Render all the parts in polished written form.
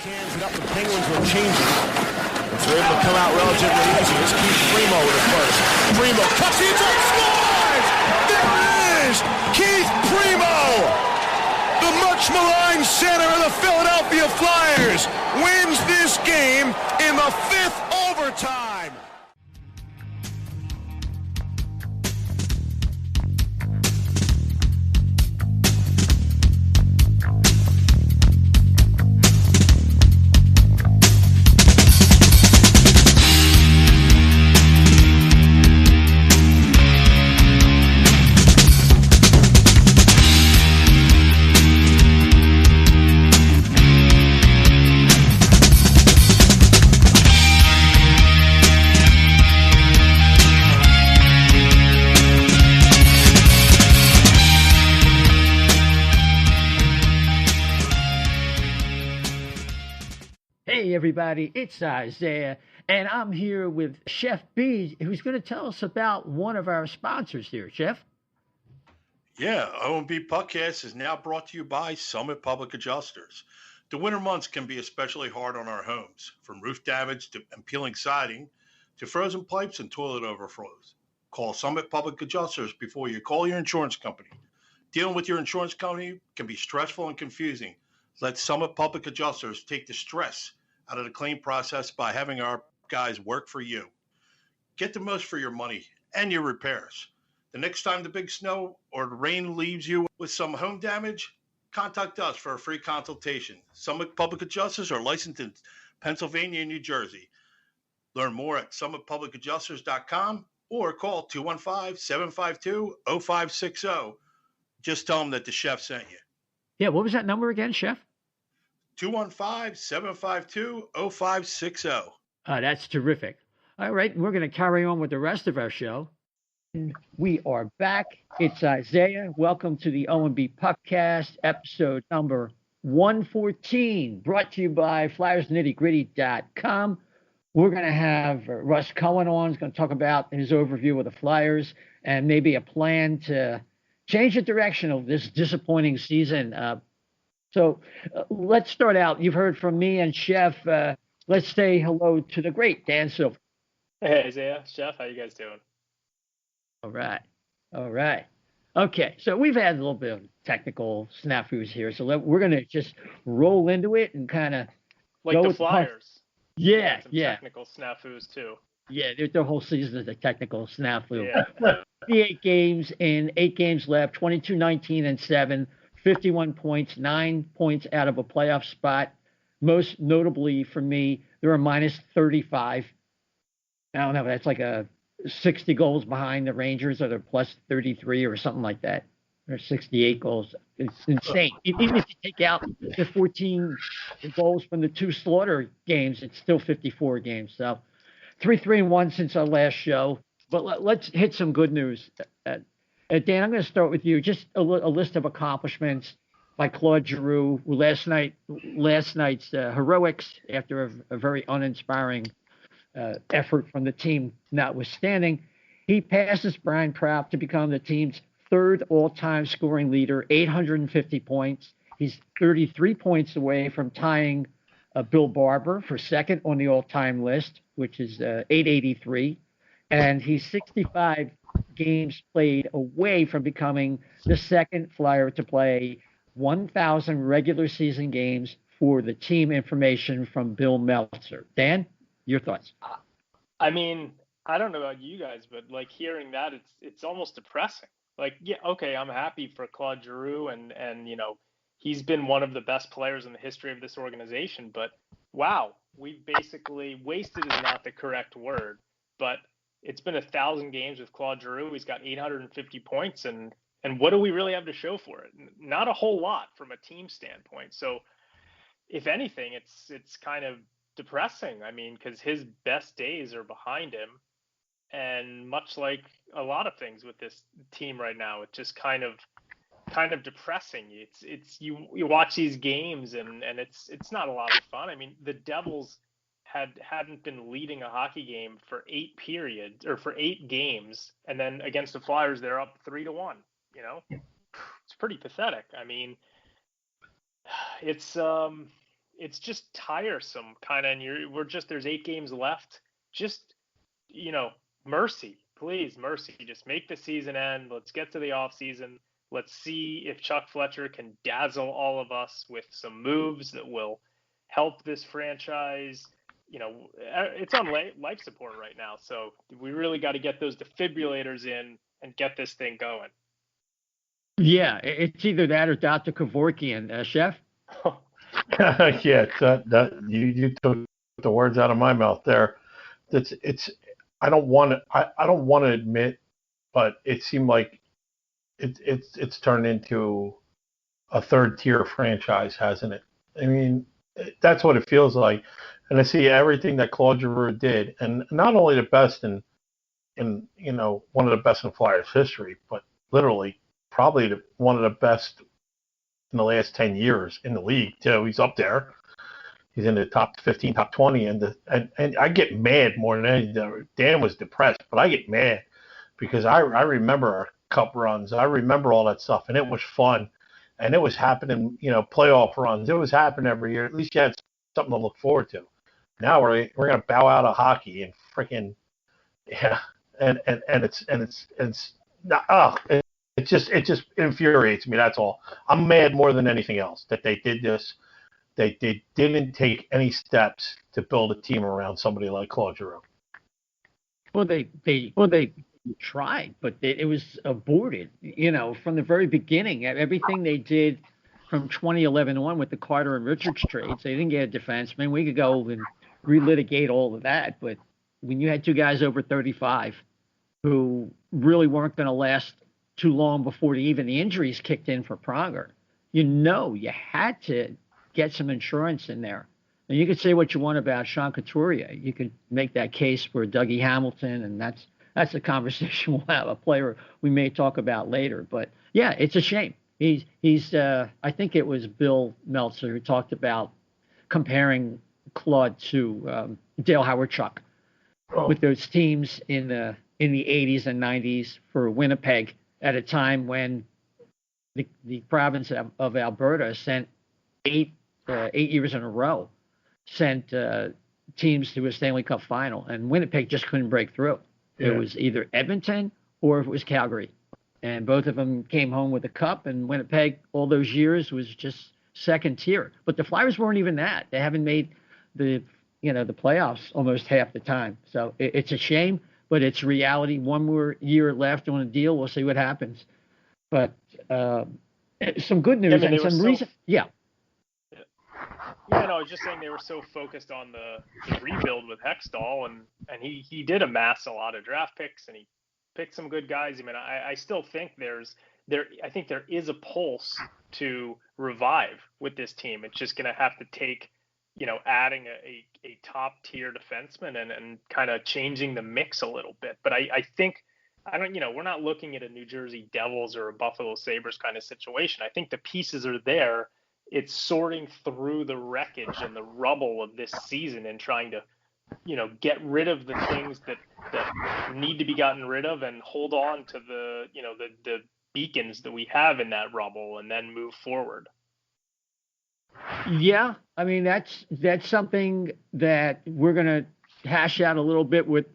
Cans it up, the Penguins were changing. They're able to come out relatively easy. Here's Keith Primo with the first. Primo cuts it up, scores! There it is! Keith Primo! The much maligned center of the Philadelphia Flyers wins this game in the fifth overtime. Hey everybody, it's Isaiah, and I'm here with Chef B, who's going to tell us about one of our sponsors here. Chef? Yeah, O&B Puckcast is now brought to you by Summit Public Adjusters. The winter months can be especially hard on our homes, from roof damage and peeling siding to frozen pipes and toilet overflows. Call Summit Public Adjusters before you call your insurance company. Dealing with your insurance company can be stressful and confusing. Let Summit Public Adjusters take the stress out of the claim process by having our guys work for you. Get the most for your money and your repairs. The next time the big snow or the rain leaves you with some home damage, contact us for a free consultation. Summit Public Adjusters are licensed in Pennsylvania and New Jersey. Learn more at summitpublicadjusters.com or call 215-752-0560. Just tell them that the chef sent you. Yeah, what was that number again, Chef? 215-752-0560. That's terrific. All right, we're going to carry on with the rest of our show. We are back. It's Isaiah. Welcome to the O&B Puckcast, episode number 114, brought to you by FlyersNittyGritty.com. We're going to have Russ Cohen on. He's going to talk about his overview of the Flyers and maybe a plan to change the direction of this disappointing season. So let's start out. You've heard from me and Chef. Let's say hello to the great Dan Silver. Hey, Isaiah, Chef, how you guys doing? All right. Okay, so we've had a little bit of technical snafus here, so we're going to just roll into it and kind of like the Flyers. Yeah. Technical snafus, too. Yeah, their whole season is a technical snafu. Yeah. 58 games in 8 games left, 22-19-7. 51 points, 9 points out of a playoff spot. Most notably for me, they were minus 35. I don't know, that's like 60 goals behind the Rangers, or they're plus 33 or something like that. Or 68 goals. It's insane. Even if you take out the 14 goals from the 2 Slaughter games, it's still 54 games. So 3-1 since our last show. But let's hit some good news. Dan, I'm going to start with you. Just a list of accomplishments by Claude Giroux. Last night's heroics, after a very uninspiring effort from the team notwithstanding, he passes Brian Prout to become the team's 3rd all-time scoring leader, 850 points. He's 33 points away from tying Bill Barber for 2nd on the all-time list, which is 883. And he's 65 games played away from becoming the 2nd Flyer to play 1,000 regular season games for the team. Information from Bill Meltzer. Dan, your thoughts? I mean, I don't know about you guys, but like hearing that, it's almost depressing. Like, yeah, okay, I'm happy for Claude Giroux, and you know, he's been one of the best players in the history of this organization. But wow, we've basically wasted is not the correct word, but it's been 1,000 games with Claude Giroux. He's got 850 points, and what do we really have to show for it? Not a whole lot from a team standpoint. So, if anything, it's kind of depressing. I mean, because his best days are behind him, and much like a lot of things with this team right now, it's just kind of depressing. It's you watch these games, and it's not a lot of fun. I mean, the Devils hadn't been leading a hockey game for 8 periods, or for 8 games, and then against the Flyers they're up 3-1. You know, it's pretty pathetic. I mean, it's it's just tiresome kind of, and there's 8 games left. Just, mercy, please, mercy. Just make the season end. Let's get to the off season. Let's see if Chuck Fletcher can dazzle all of us with some moves that will help this franchise. It's on life support right now, so we really got to get those defibrillators in and get this thing going. Yeah, it's either that or Dr. Kevorkian, Chef. Yeah, that you took the words out of my mouth there. I don't want to admit, but it seemed like it's turned into a third tier franchise, hasn't it? I mean, that's what it feels like. And I see everything that Claude Giroux did, and not only the best in one of the best in Flyers history, but literally probably one of the best in the last 10 years in the league too. He's up there. He's in the top 15, top 20, and I get mad more than anything. Dan was depressed, but I get mad because I remember our cup runs. I remember all that stuff, and it was fun, and it was happening. Playoff runs. It was happening every year. At least you had something to look forward to. Now we're gonna bow out of hockey and freaking and it's not. It just infuriates me. That's all. I'm mad more than anything else that they did this. They didn't take any steps to build a team around somebody like Claude Giroux. Well, they tried, but it was aborted. From the very beginning, everything they did from 2011 on with the Carter and Richards trades, they didn't get a defenseman. We could go and relitigate all of that, but when you had 2 guys over 35 who really weren't going to last too long before even the injuries kicked in for Pronger, you had to get some insurance in there. And you could say what you want about Sean Couturier. You could make that case for Dougie Hamilton, and that's a conversation we'll have, a player we may talk about later. But yeah, it's a shame. He's I think it was Bill Meltzer who talked about comparing Claude to Dale Howard-Chuck with those teams in the 80s and 90s for Winnipeg at a time when the province of Alberta sent 8 years in a row, sent teams to a Stanley Cup final, and Winnipeg just couldn't break through. Yeah. It was either Edmonton or it was Calgary, and both of them came home with a cup, and Winnipeg all those years was just second tier. But the Flyers weren't even that. They haven't made the playoffs almost half the time. So it's a shame, but it's reality. One more year left on a deal. We'll see what happens. But some good news and some reason. Yeah. Yeah, no, I was just saying they were so focused on the rebuild with Hextall, and he did amass a lot of draft picks, and he picked some good guys. I mean, I still think I think there is a pulse to revive with this team. It's just going to have to take, adding a top tier defenseman and kind of changing the mix a little bit. But I think we're not looking at a New Jersey Devils or a Buffalo Sabres kind of situation. I think the pieces are there. It's sorting through the wreckage and the rubble of this season and trying to, get rid of the things that need to be gotten rid of and hold on to the beacons that we have in that rubble and then move forward. Yeah, I mean that's something that we're gonna hash out a little bit with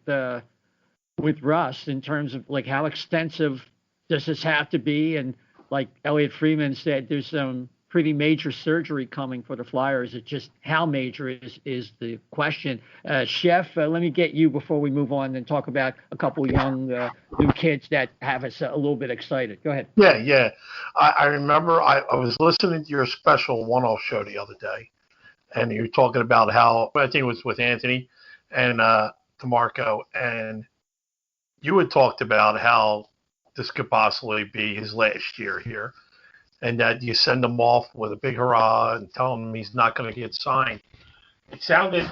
Russ in terms of like how extensive does this have to be, and like Elliot Freeman said, there's some pretty major surgery coming for the Flyers. It's just how major is the question. Chef, let me get you before we move on and talk about a couple young new kids that have us a little bit excited. Go ahead. Yeah. I remember I was listening to your special one-off show the other day, and you were talking about how, I think it was with Anthony and DeMarco, and you had talked about how this could possibly be his last year here, and that you send him off with a big hurrah and tell him he's not going to get signed. It sounded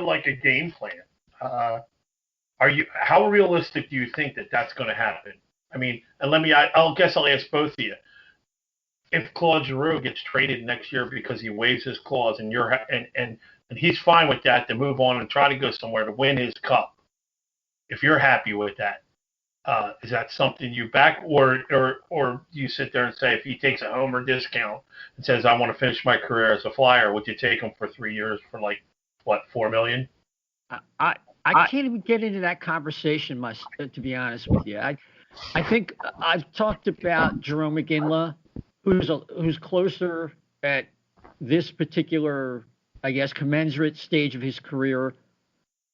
like a game plan. How realistic do you think that that's going to happen? I mean, and I'll ask both of you. If Claude Giroux gets traded next year because he waives his clause and he's fine with that to move on and try to go somewhere to win his cup, if you're happy with that, Is that something you back, or you sit there and say if he takes a homer discount and says I want to finish my career as a Flyer, would you take him for 3 years for like what, $4 million? I can't even get into that conversation to be honest with you. I think I've talked about Jerome McGinley, who's closer at this particular, I guess, commensurate stage of his career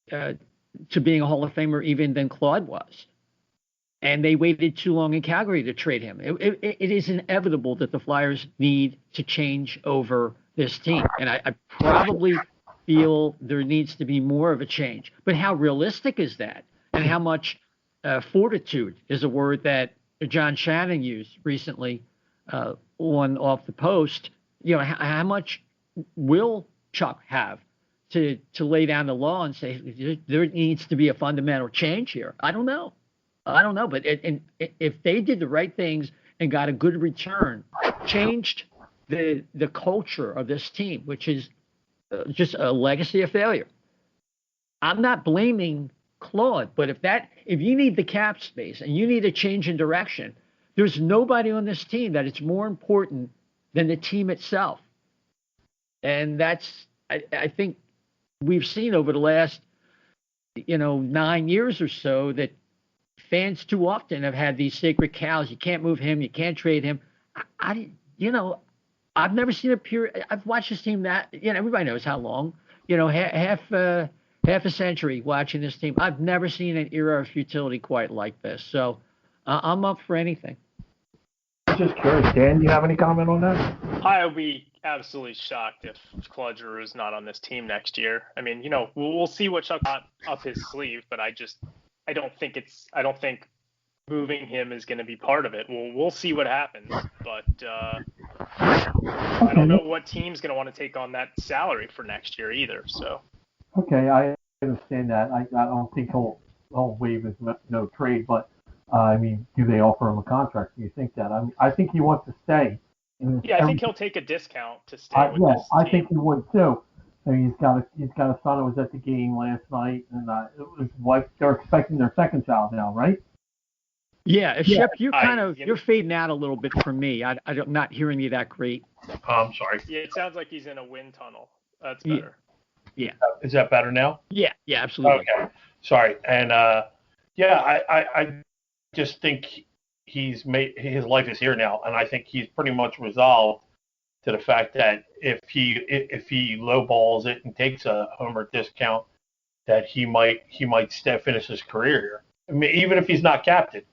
to being a Hall of Famer even than Claude was. And they waited too long in Calgary to trade him. It is inevitable that the Flyers need to change over this team. And I probably feel there needs to be more of a change. But how realistic is that? And how much fortitude is a word that John Shannon used recently on Off the Post. You know, how much will Chuck have to lay down the law and say there needs to be a fundamental change here? I don't know. But if they did the right things and got a good return, changed the culture of this team, which is just a legacy of failure. I'm not blaming Claude, but if you need the cap space and you need a change in direction, there's nobody on this team that it's more important than the team itself. And that's, I think we've seen over the last, 9 years or so that fans too often have had these sacred cows. You can't move him. You can't trade him. I've never seen a period. I've watched this team that, everybody knows how long, half a century watching this team. I've never seen an era of futility quite like this. So I'm up for anything. Just curious, Dan, do you have any comment on that? I would be absolutely shocked if Claude Giroux is not on this team next year. I mean, we'll see what Chuck got up his sleeve, but I don't think moving him is going to be part of it. We'll see what happens, but I don't know what team's going to want to take on that salary for next year either. So. Okay, I understand that. I don't think he'll waive his no trade, but do they offer him a contract? Do you think that? I think he wants to stay. I think he'll take a discount to stay with this team. I think he would too. He's got a son who was at the game last night, and it was like they're expecting their second child now, right? Yeah, Shep, you're fading out a little bit from me. I'm not hearing you that great. I'm sorry. Yeah, it sounds like he's in a wind tunnel. That's better. Yeah. Is that better now? Yeah, absolutely. Okay. Sorry. And I just think he's made his life is here now, and I think he's pretty much resolved to the fact that if he lowballs it and takes a homer discount, that he might finish his career here. I mean, even if he's not captain,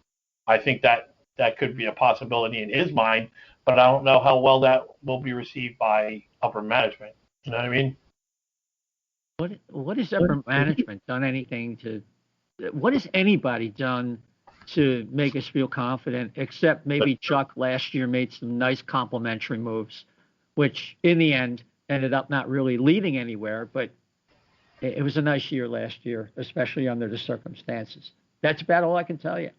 I think that could be a possibility in his mind. But I don't know how well that will be received by upper management. You know what I mean? What has upper management done anything to? What has anybody done to make us feel confident? Except maybe Chuck last year made some nice complimentary moves, which in the end ended up not really leading anywhere. But it was a nice year last year, especially under the circumstances. That's about all I can tell you.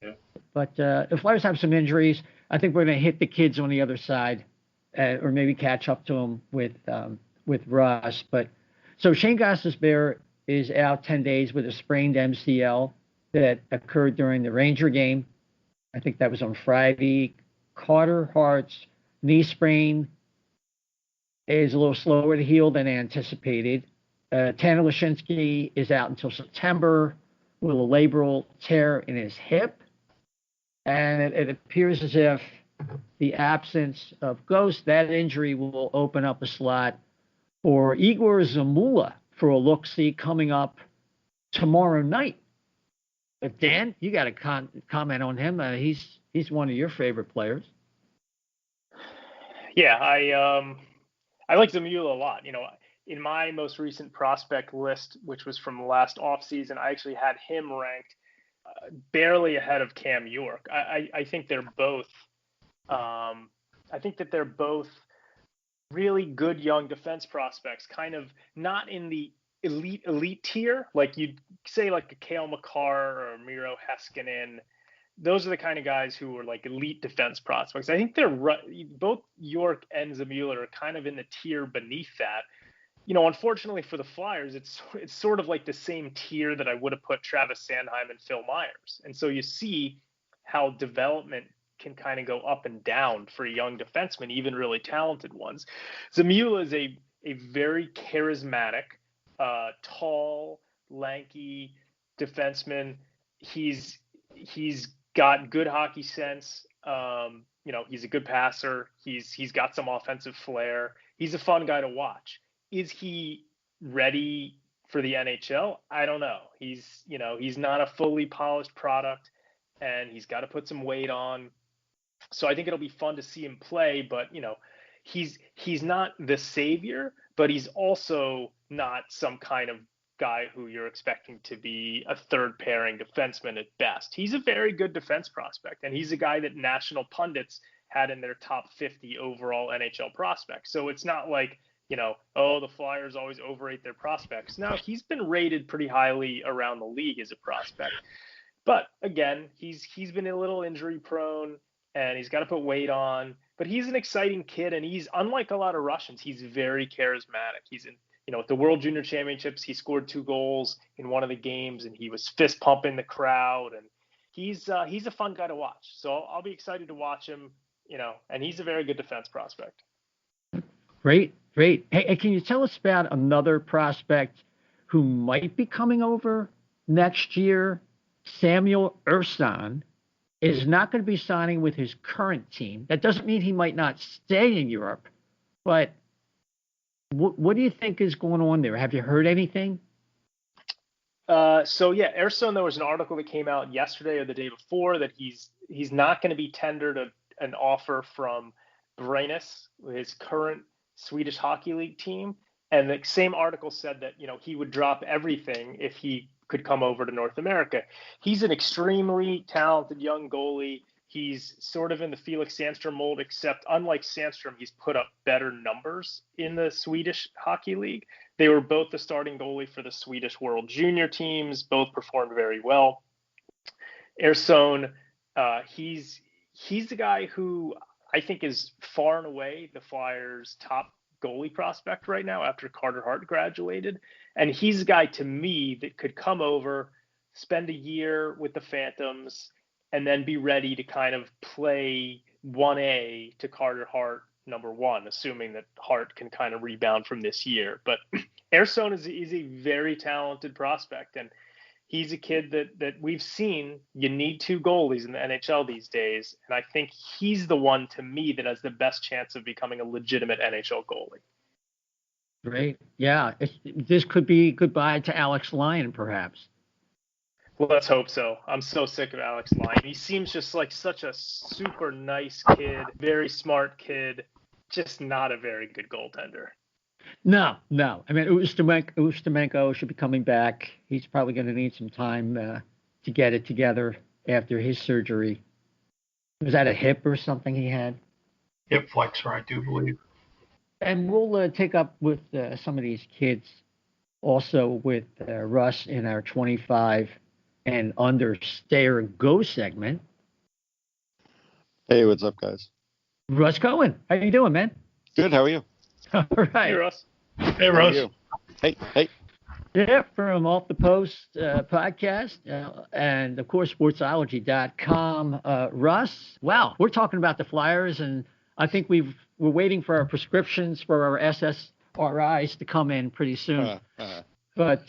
Yeah. But if Flyers have some injuries, I think we're going to hit the kids on the other side, or maybe catch up to them with Russ. But so Shane Gostisbehere is out 10 days with a sprained MCL that occurred during the Ranger game. I think that was on Friday. Carter Hart's knee sprain is a little slower to heal than anticipated. Tanner Lashinsky is out until September with a labral tear in his hip. And it appears as if the absence of Ghost, that injury will open up a slot for Igor Zamula for a look-see coming up tomorrow night. But Dan, you got to comment on him. He's one of your favorite players. Yeah, I like Zamula a lot. In my most recent prospect list, which was from last offseason, I actually had him ranked barely ahead of Cam York. I think they're both. I think that they're both really good young defense prospects, kind of not in the elite tier, like you'd say like a Cale Makar or Miro Heiskanen. Those are the kind of guys who are like elite defense prospects. I think they're both York and Zamula are kind of in the tier beneath that. unfortunately for the Flyers, it's sort of like the same tier that I would have put Travis Sanheim and Phil Myers. And so you see how development can kind of go up and down for young defensemen, even really talented ones. Zamula is a very charismatic, tall, lanky defenseman. He's got good hockey sense. He's a good passer. He's got some offensive flair. He's a fun guy to watch. Is he ready for the NHL? I don't know. He's not a fully polished product, and he's got to put some weight on. So I think it'll be fun to see him play, but he's not the savior, but he's also not some kind of guy who you're expecting to be a third pairing defenseman at best. He's a very good defense prospect, and he's a guy that national pundits had in their top 50 overall NHL prospects. So it's not like, the Flyers always overrate their prospects. No, he's been rated pretty highly around the league as a prospect. But again, he's been a little injury prone, and he's got to put weight on. But he's an exciting kid, and he's, unlike a lot of Russians, he's very charismatic. He's in, at the World Junior Championships, he scored 2 goals in one of the games, and he was fist pumping the crowd, and he's a fun guy to watch. So I'll be excited to watch him, and he's a very good defense prospect. Great. Hey, can you tell us about another prospect who might be coming over next year? Samuel Ersan is not going to be signing with his current team. That doesn't mean he might not stay in Europe, but what do you think is going on there? Have you heard anything? Ersan, there was an article that came out yesterday or the day before that he's not going to be tendered an offer from Brynäs, his current Swedish Hockey League team. And the same article said that, he would drop everything if he could come over to North America. He's an extremely talented young goalie. He's sort of in the Felix Sandstrom mold, except unlike Sandstrom, he's put up better numbers in the Swedish Hockey League. They were both the starting goalie for the Swedish World Junior teams, both performed very well. Ersan, he's the guy who I think is far and away the Flyers' top goalie prospect right now after Carter Hart graduated. And he's a guy to me that could come over, spend a year with the Phantoms, and then be ready to kind of play 1A to Carter Hart number 1, assuming that Hart can kind of rebound from this year. But Ersan is a very talented prospect, and he's a kid that we've seen you need 2 goalies in the NHL these days, and I think he's the one to me that has the best chance of becoming a legitimate NHL goalie. Great. Yeah, this could be goodbye to Alex Lyon, perhaps. Well, let's hope so. I'm so sick of Alex Lyon. He seems just like such a super nice kid, very smart kid, just not a very good goaltender. No. I mean, Ustimenko should be coming back. He's probably going to need some time to get it together after his surgery. Was that a hip or something he had? Hip flexor, I do believe. And we'll take up with some of these kids also with Russ in our 25 and under stay or go segment. Hey, what's up, guys? Russ Cohen, how you doing, man? Good. How are you? All right. Hey, Russ. Hey, Russ. Hey. Yeah, from Off the Post podcast and, of course, sportsology.com. Russ, wow, we're talking about the Flyers, and I think we're waiting for our prescriptions for our SSRIs to come in pretty soon. But,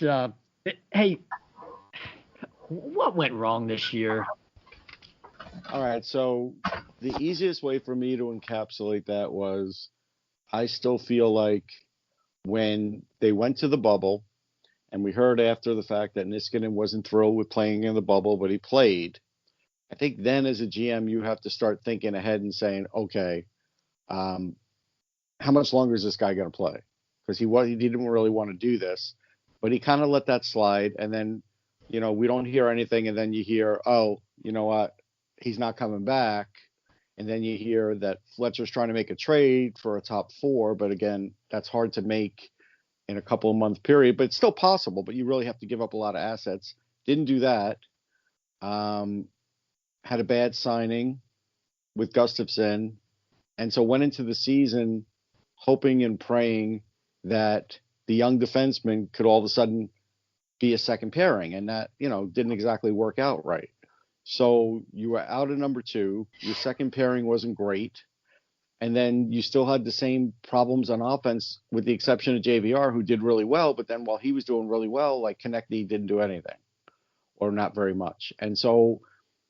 hey, what went wrong this year? All right, so the easiest way for me to encapsulate that was I still feel like when they went to the bubble, and we heard after the fact that Niskanen wasn't thrilled with playing in the bubble, but he played. I think then as a GM, you have to start thinking ahead and saying, okay, how much longer is this guy going to play? Because he didn't really want to do this, but he kind of let that slide. And then, we don't hear anything. And then you hear, oh, you know what? He's not coming back. And then you hear that Fletcher's trying to make a trade for a top 4. But again, that's hard to make in a couple of month period, but it's still possible, but you really have to give up a lot of assets. Didn't do that. Had a bad signing with Gustafsson. And so went into the season hoping and praying that the young defenseman could all of a sudden be a second pairing, and that, didn't exactly work out right. So you were out at number 2. Your second pairing wasn't great. And then you still had the same problems on offense, with the exception of JVR, who did really well. But then while he was doing really well, like Connectny didn't do anything, or not very much. And so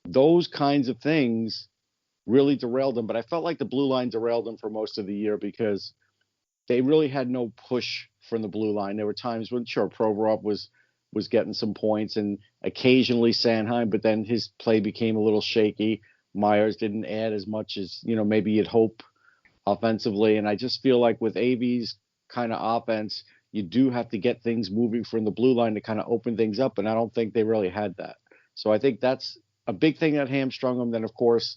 those kinds of things really derailed them. But I felt like the blue line derailed them for most of the year, because they really had no push from the blue line. There were times when, sure, Provorov was getting some points, and occasionally Sanheim, but then his play became a little shaky. Myers didn't add as much as, maybe you'd hope offensively. And I just feel like with AV's kind of offense, you do have to get things moving from the blue line to kind of open things up. And I don't think they really had that. So I think that's a big thing that hamstrung them. Then, of course,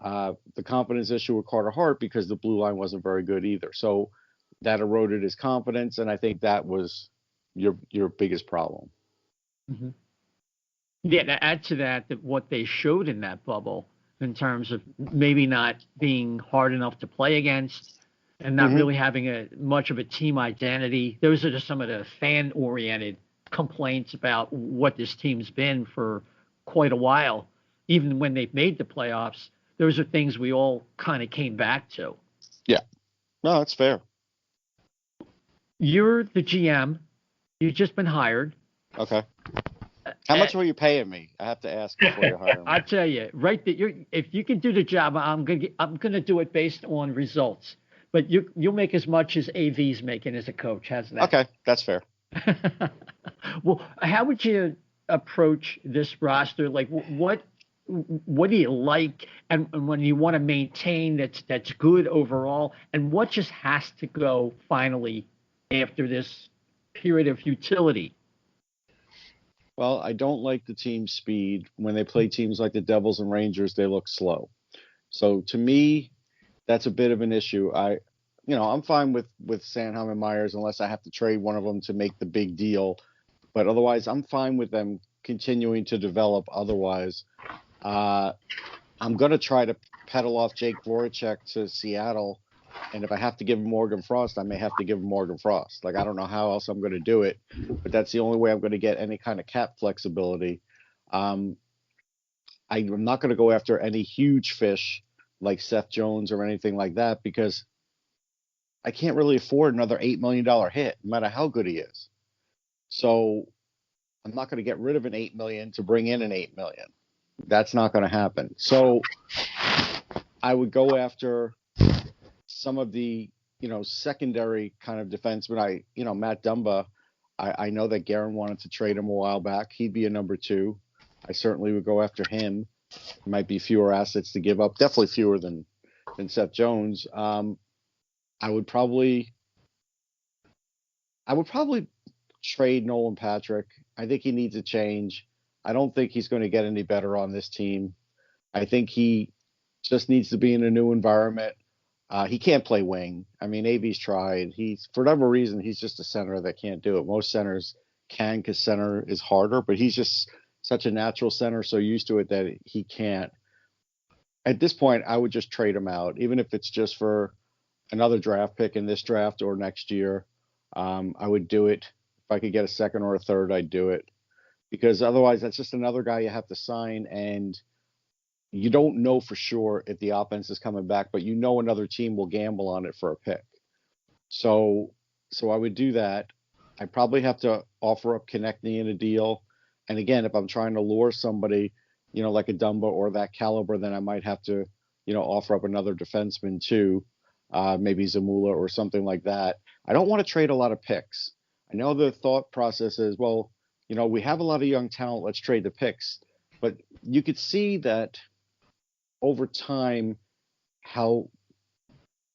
the confidence issue with Carter Hart, because the blue line wasn't very good either. So that eroded his confidence. And I think that was your biggest problem. Mm-hmm. Yeah, to add to that what they showed in that bubble in terms of maybe not being hard enough to play against and not really having much of a team identity. Those are just some of the fan-oriented complaints about what this team's been for quite a while. Even when they've made the playoffs, those are things we all kind of came back to. Yeah. No, that's fair. You're the GM. You've just been hired. Okay. How much were you paying me? I have to ask before you hire me. I tell you, right, that if you can do the job, I'm gonna do it based on results. But you'll make as much as AV's making as a coach. How's that? Okay, that's fair. Well, how would you approach this roster? Like, what do you like, and when you want to maintain that's good overall, and what just has to go finally after this period of futility? Well, I don't like the team's speed. When they play teams like the Devils and Rangers, they look slow. So to me, that's a bit of an issue. I'm fine with Sanheim and Myers unless I have to trade one of them to make the big deal. But otherwise, I'm fine with them continuing to develop. Otherwise, I'm going to try to peddle off Jake Voracek to Seattle. And if I have to give him Morgan Frost, I may have to give him Morgan Frost. Like, I don't know how else I'm going to do it, but that's the only way I'm going to get any kind of cap flexibility. I'm not going to go after any huge fish like Seth Jones or anything like that, because I can't really afford another $8 million hit, no matter how good he is. So I'm not going to get rid of an $8 million to bring in an $8 million. That's not going to happen. So I would go after some of the, secondary kind of defensemen. Matt Dumba, I know that Guerin wanted to trade him a while back. He'd be a number 2. I certainly would go after him. Might be fewer assets to give up. Definitely fewer than Seth Jones. I would probably trade Nolan Patrick. I think he needs a change. I don't think he's going to get any better on this team. I think he just needs to be in a new environment. He can't play wing. I mean, AV's tried. For whatever reason, he's just a center that can't do it. Most centers can, because center is harder, but he's just such a natural center, so used to it that he can't. At this point, I would just trade him out, even if it's just for another draft pick in this draft or next year. I would do it. If I could get a second or a third, I'd do it, because otherwise that's just another guy you have to sign, and you don't know for sure if the offense is coming back, but another team will gamble on it for a pick. So I would do that. I probably have to offer up Connectny in a deal. And again, if I'm trying to lure somebody, like a Dumba or that caliber, then I might have to, offer up another defenseman too, maybe Zamula or something like that. I don't want to trade a lot of picks. I know the thought process is, well, we have a lot of young talent. Let's trade the picks. But you could see that over time, how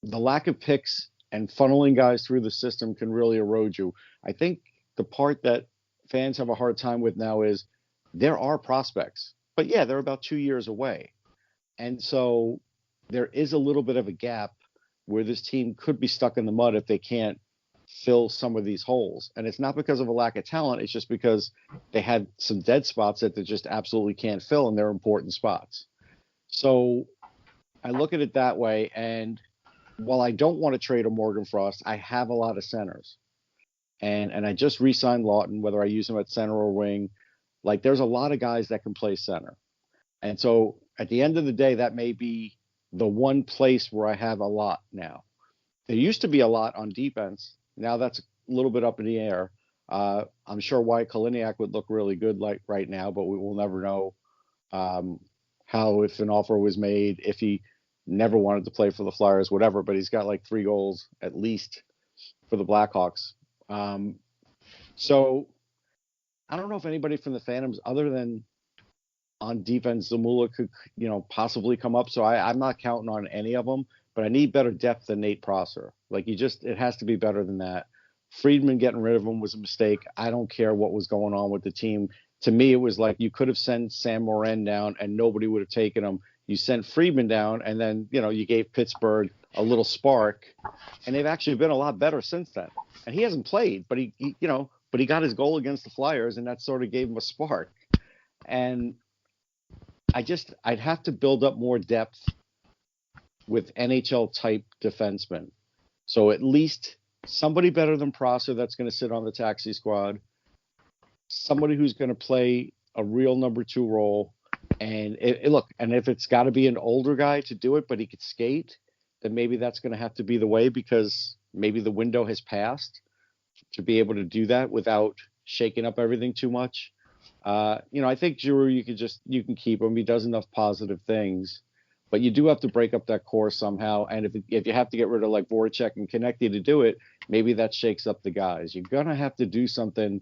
the lack of picks and funneling guys through the system can really erode you. I think the part that fans have a hard time with now is there are prospects, but yeah, they're about 2 years away. And so there is a little bit of a gap where this team could be stuck in the mud if they can't fill some of these holes. And it's not because of a lack of talent. It's just because they had some dead spots that they just absolutely can't fill, and they're important spots. So I look at it that way. And while I don't want to trade a Morgan Frost, I have a lot of centers. and I just re-signed Lawton, whether I use him at center or wing. Like, there's a lot of guys that can play center. And so at the end of the day, that may be the one place where I have a lot now. There used to be a lot on defense. Now that's a little bit up in the air. I'm sure Wyatt Kaliniak would look really good like right now, but we will never know how, if an offer was made, if he never wanted to play for the Flyers, whatever. But he's got like 3 goals at least for the Blackhawks. So I don't know if anybody from the Phantoms, other than on defense, Zamula could, possibly come up. So I'm not counting on any of them, but I need better depth than Nate Prosser. Like, it has to be better than that. Friedman getting rid of him was a mistake. I don't care what was going on with the team. To me, it was like you could have sent Sam Morin down and nobody would have taken him. You sent Friedman down, and then, you gave Pittsburgh a little spark, and they've actually been a lot better since then. And he hasn't played, but he got his goal against the Flyers, and that sort of gave him a spark. And I'd have to build up more depth with NHL type defensemen. So at least somebody better than Prosser that's going to sit on the taxi squad, somebody who's going to play a real number 2 role. And and if it's got to be an older guy to do it, but he could skate, then maybe that's going to have to be the way, because maybe the window has passed to be able to do that without shaking up everything too much. I think Giroux, you can keep him. He does enough positive things, but you do have to break up that core somehow. And if you have to get rid of like Voracek and Connectny to do it, maybe that shakes up the guys. You're going to have to do something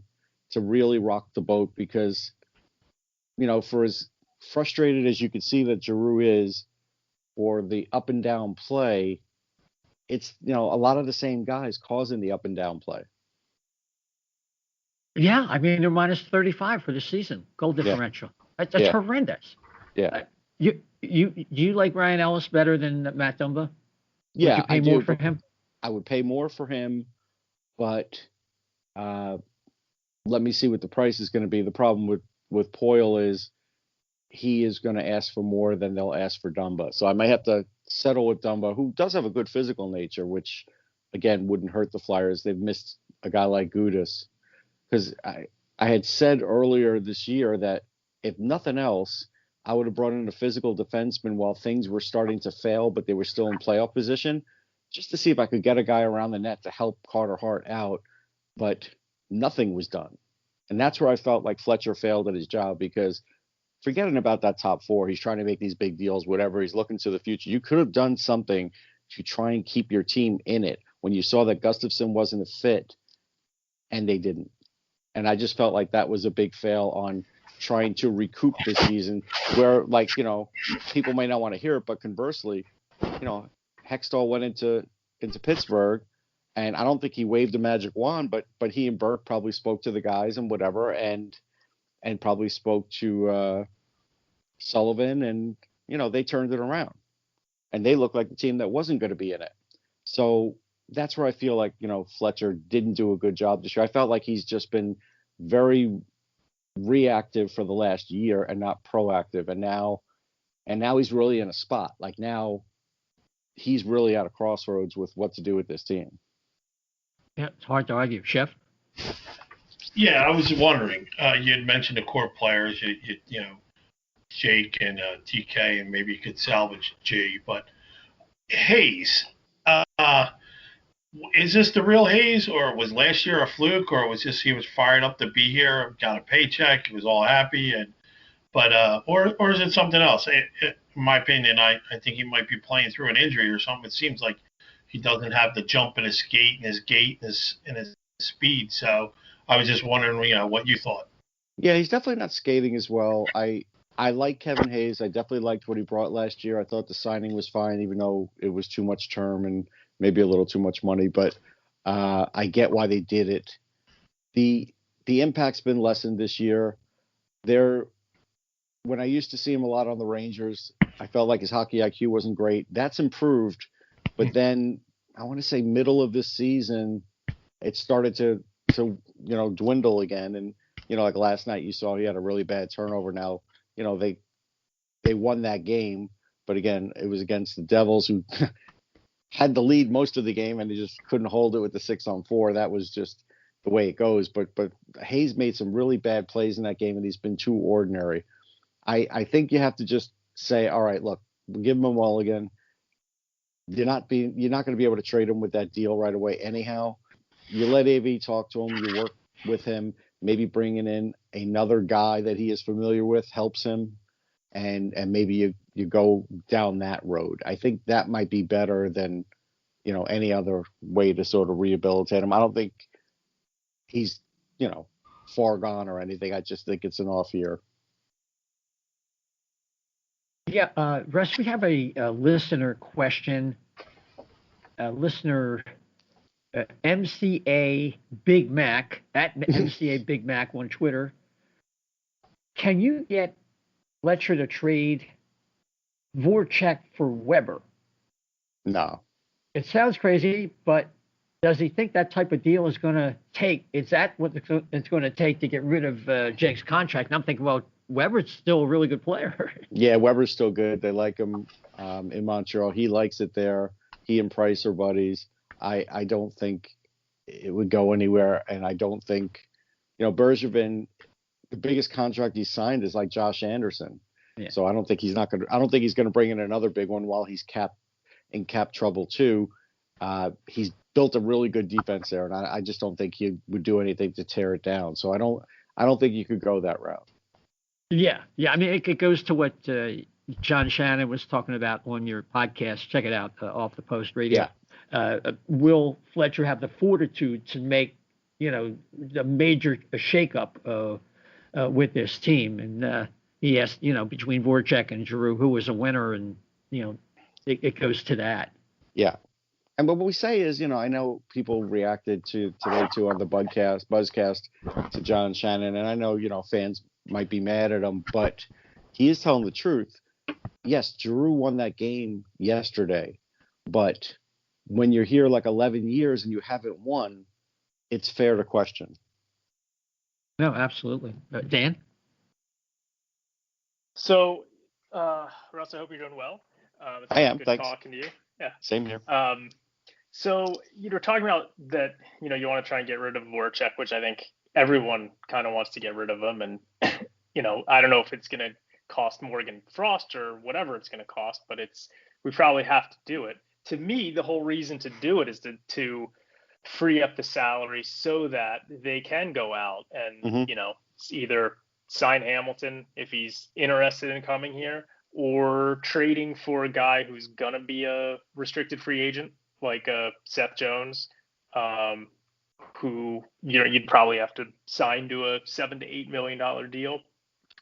to really rock the boat, because, for as frustrated as you can see that Giroux is, or the up and down play, it's, a lot of the same guys causing the up and down play. Yeah, I mean, they're minus 35 for the season, goal differential. Yeah. That's horrendous. Yeah. Do you like Ryan Ellis better than Matt Dumba? Yeah, would you pay more for him? I would pay more for him, but let me see what the price is going to be. The problem with Poyle is he is going to ask for more than they'll ask for Dumba. So I might have to settle with Dumba, who does have a good physical nature, which, again, wouldn't hurt the Flyers. They've missed a guy like Gudas. Because I had said earlier this year that if nothing else, I would have brought in a physical defenseman while things were starting to fail, but they were still in playoff position, just to see if I could get a guy around the net to help Carter Hart out. But nothing was done. And that's where I felt like Fletcher failed at his job, because forgetting about that top 4, he's trying to make these big deals, whatever. He's looking to the future. You could have done something to try and keep your team in it when you saw that Gustafsson wasn't a fit, and they didn't. And I just felt like that was a big fail on trying to recoup this season, where, people may not want to hear it, but conversely, Hextall went into Pittsburgh, and I don't think he waved a magic wand, but he and Burke probably spoke to the guys and whatever, and probably spoke to Sullivan, and, they turned it around. And they looked like the team that wasn't going to be in it. So that's where I feel like, Fletcher didn't do a good job this year. I felt like he's just been very reactive for the last year and not proactive. And now he's really in a spot. Like, now he's really at a crossroads with what to do with this team. Yeah, it's hard to argue. Chef? Yeah, I was wondering, you had mentioned the core players, Jake and TK, and maybe you could salvage G, but Hayes, is this the real Hayes, or was last year a fluke, or was just he was fired up to be here, got a paycheck, he was all happy, or is it something else? In my opinion, I think he might be playing through an injury or something. It seems like he doesn't have the jump in his skate and his gait and his speed. So I was just wondering, what you thought. Yeah, he's definitely not skating as well. I like Kevin Hayes. I definitely liked what he brought last year. I thought the signing was fine, even though it was too much term and maybe a little too much money. But I get why they did it. The impact's been lessened this year. When I used to see him a lot on the Rangers, I felt like his hockey IQ wasn't great. That's improved. But then I want to say middle of this season, it started to dwindle again. And, like last night, you saw he had a really bad turnover. Now, they won that game. But again, it was against the Devils, who had the lead most of the game, and they just couldn't hold it with the 6-on-4. That was just the way it goes. But Hayes made some really bad plays in that game, and he's been too ordinary. I think you have to just say, all right, look, we'll give him a mulligan. You're not going to be able to trade him with that deal right away anyhow. You let AV talk to him, you work with him, maybe bringing in another guy that he is familiar with helps him, and maybe you go down that road. I think that might be better than, any other way to sort of rehabilitate him. I don't think he's, far gone or anything. I just think it's an off year. Yeah, Russ, we have a listener question. Listener MCA Big Mac at MCA Big Mac on Twitter. Can you get Fletcher to trade Voracek for Weber? No. It sounds crazy, but does he think that type of deal is going to take? Is that what it's going to take to get rid of Jake's contract? And I'm thinking, well, Weber's still a really good player. Yeah, Weber's still good. They like him in Montreal. He likes it there. He and Price are buddies. I don't think it would go anywhere, and I don't think, Bergevin, the biggest contract he signed is like Josh Anderson. Yeah. So I don't think he's going to bring in another big one while he's in cap trouble too. He's built a really good defense there, and I just don't think he would do anything to tear it down. So I don't think you could go that route. Yeah. I mean, it goes to what John Shannon was talking about on your podcast. Check it out, Off the Post Radio. Yeah. Will Fletcher have the fortitude to make, a major shakeup with this team? And he asked, between Voracek and Giroux, who was a winner, and it goes to that. Yeah. And what we say is, I know people reacted to today too on the Buzzcast to John Shannon, and I know, fans might be mad at him, but he is telling the truth. Yes, Giroux won that game yesterday, but when you're here like 11 years and you haven't won, it's fair to question. No, absolutely. Dan? So, Russ, I hope you're doing well. I am. Thanks. Talking to you. Yeah. Same here. So you were talking about that, you want to try and get rid of Voracek, which I think everyone kind of wants to get rid of him. And, I don't know if it's going to cost Morgan Frost or whatever it's going to cost, but we probably have to do it. To me, the whole reason to do it is to free up the salary so that they can go out and, either sign Hamilton if he's interested in coming here, or trading for a guy who's going to be a restricted free agent like Seth Jones, who you'd probably have to sign to a $7 to $8 million deal.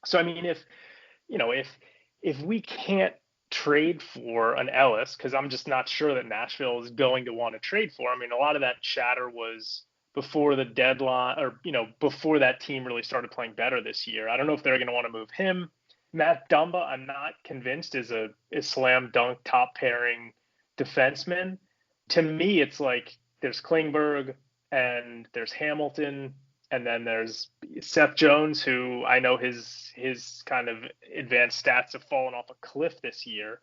So I mean, if we can't trade for an Ellis, because I'm just not sure that Nashville is going to want to trade for. I mean, a lot of that chatter was before the deadline, or before that team really started playing better this year. I don't know if they're going to want to move him. Matt Dumba, I'm not convinced is a slam dunk top pairing defenseman. To me, it's like there's Klingberg and there's Hamilton, and then there's Seth Jones, who I know his kind of advanced stats have fallen off a cliff this year.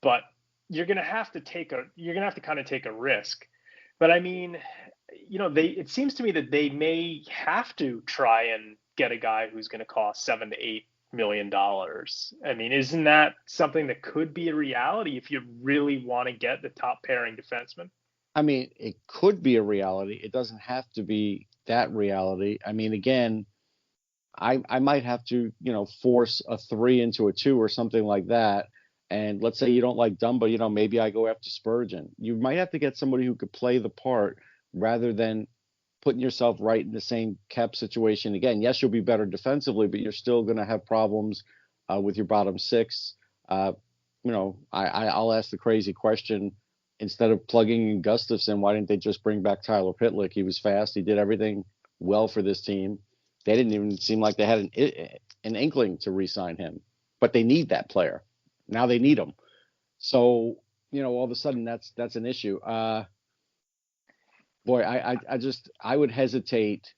But you're gonna have to kind of take a risk. But I mean, it seems to me that they may have to try and get a guy who's going to cost $7 to $8 million. I mean, isn't that something that could be a reality if you really want to get the top pairing defenseman? I mean, it could be a reality. It doesn't have to be that reality. I mean, again, I might have to, force a 3 into a 2 or something like that. And let's say you don't like Dumba, maybe I go after Spurgeon. You might have to get somebody who could play the part rather than putting yourself right in the same cap situation again. Yes, you'll be better defensively, but you're still going to have problems with your bottom six. I'll ask the crazy question. Instead of plugging in Gustafsson, why didn't they just bring back Tyler Pitlick? He was fast. He did everything well for this team. They didn't even seem like they had an inkling to re-sign him, but they need that player. Now they need him. So, all of a sudden that's an issue. Boy, I would hesitate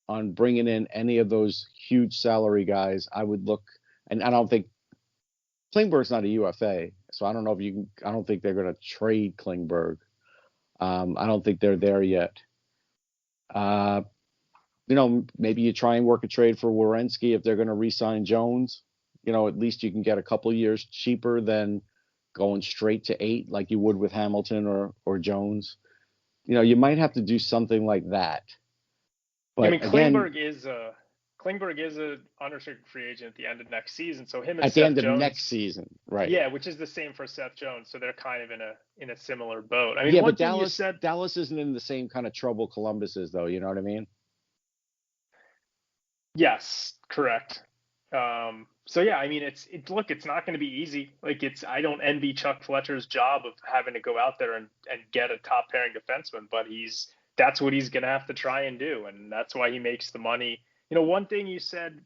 on bringing in any of those huge salary guys. I would look, and I don't think Klingberg's not a UFA, so I don't know if I don't think they're going to trade Klingberg. I don't think they're there yet. Maybe you try and work a trade for Werenski if they're going to re-sign Jones. At least you can get a couple years cheaper than going straight to 8 like you would with Hamilton or Jones. You might have to do something like that. But Klingberg is a unrestricted free agent at the end of next season. So him and at Seth the end Jones, of next season, right? Yeah, which is the same for Seth Jones. So they're kind of in a similar boat. But Dallas isn't in the same kind of trouble Columbus is, though. You know what I mean? Yes, correct. So yeah, it's not going to be easy. I don't envy Chuck Fletcher's job of having to go out there and get a top pairing defenseman, but that's what he's going to have to try and do. And that's why he makes the money. One thing you said,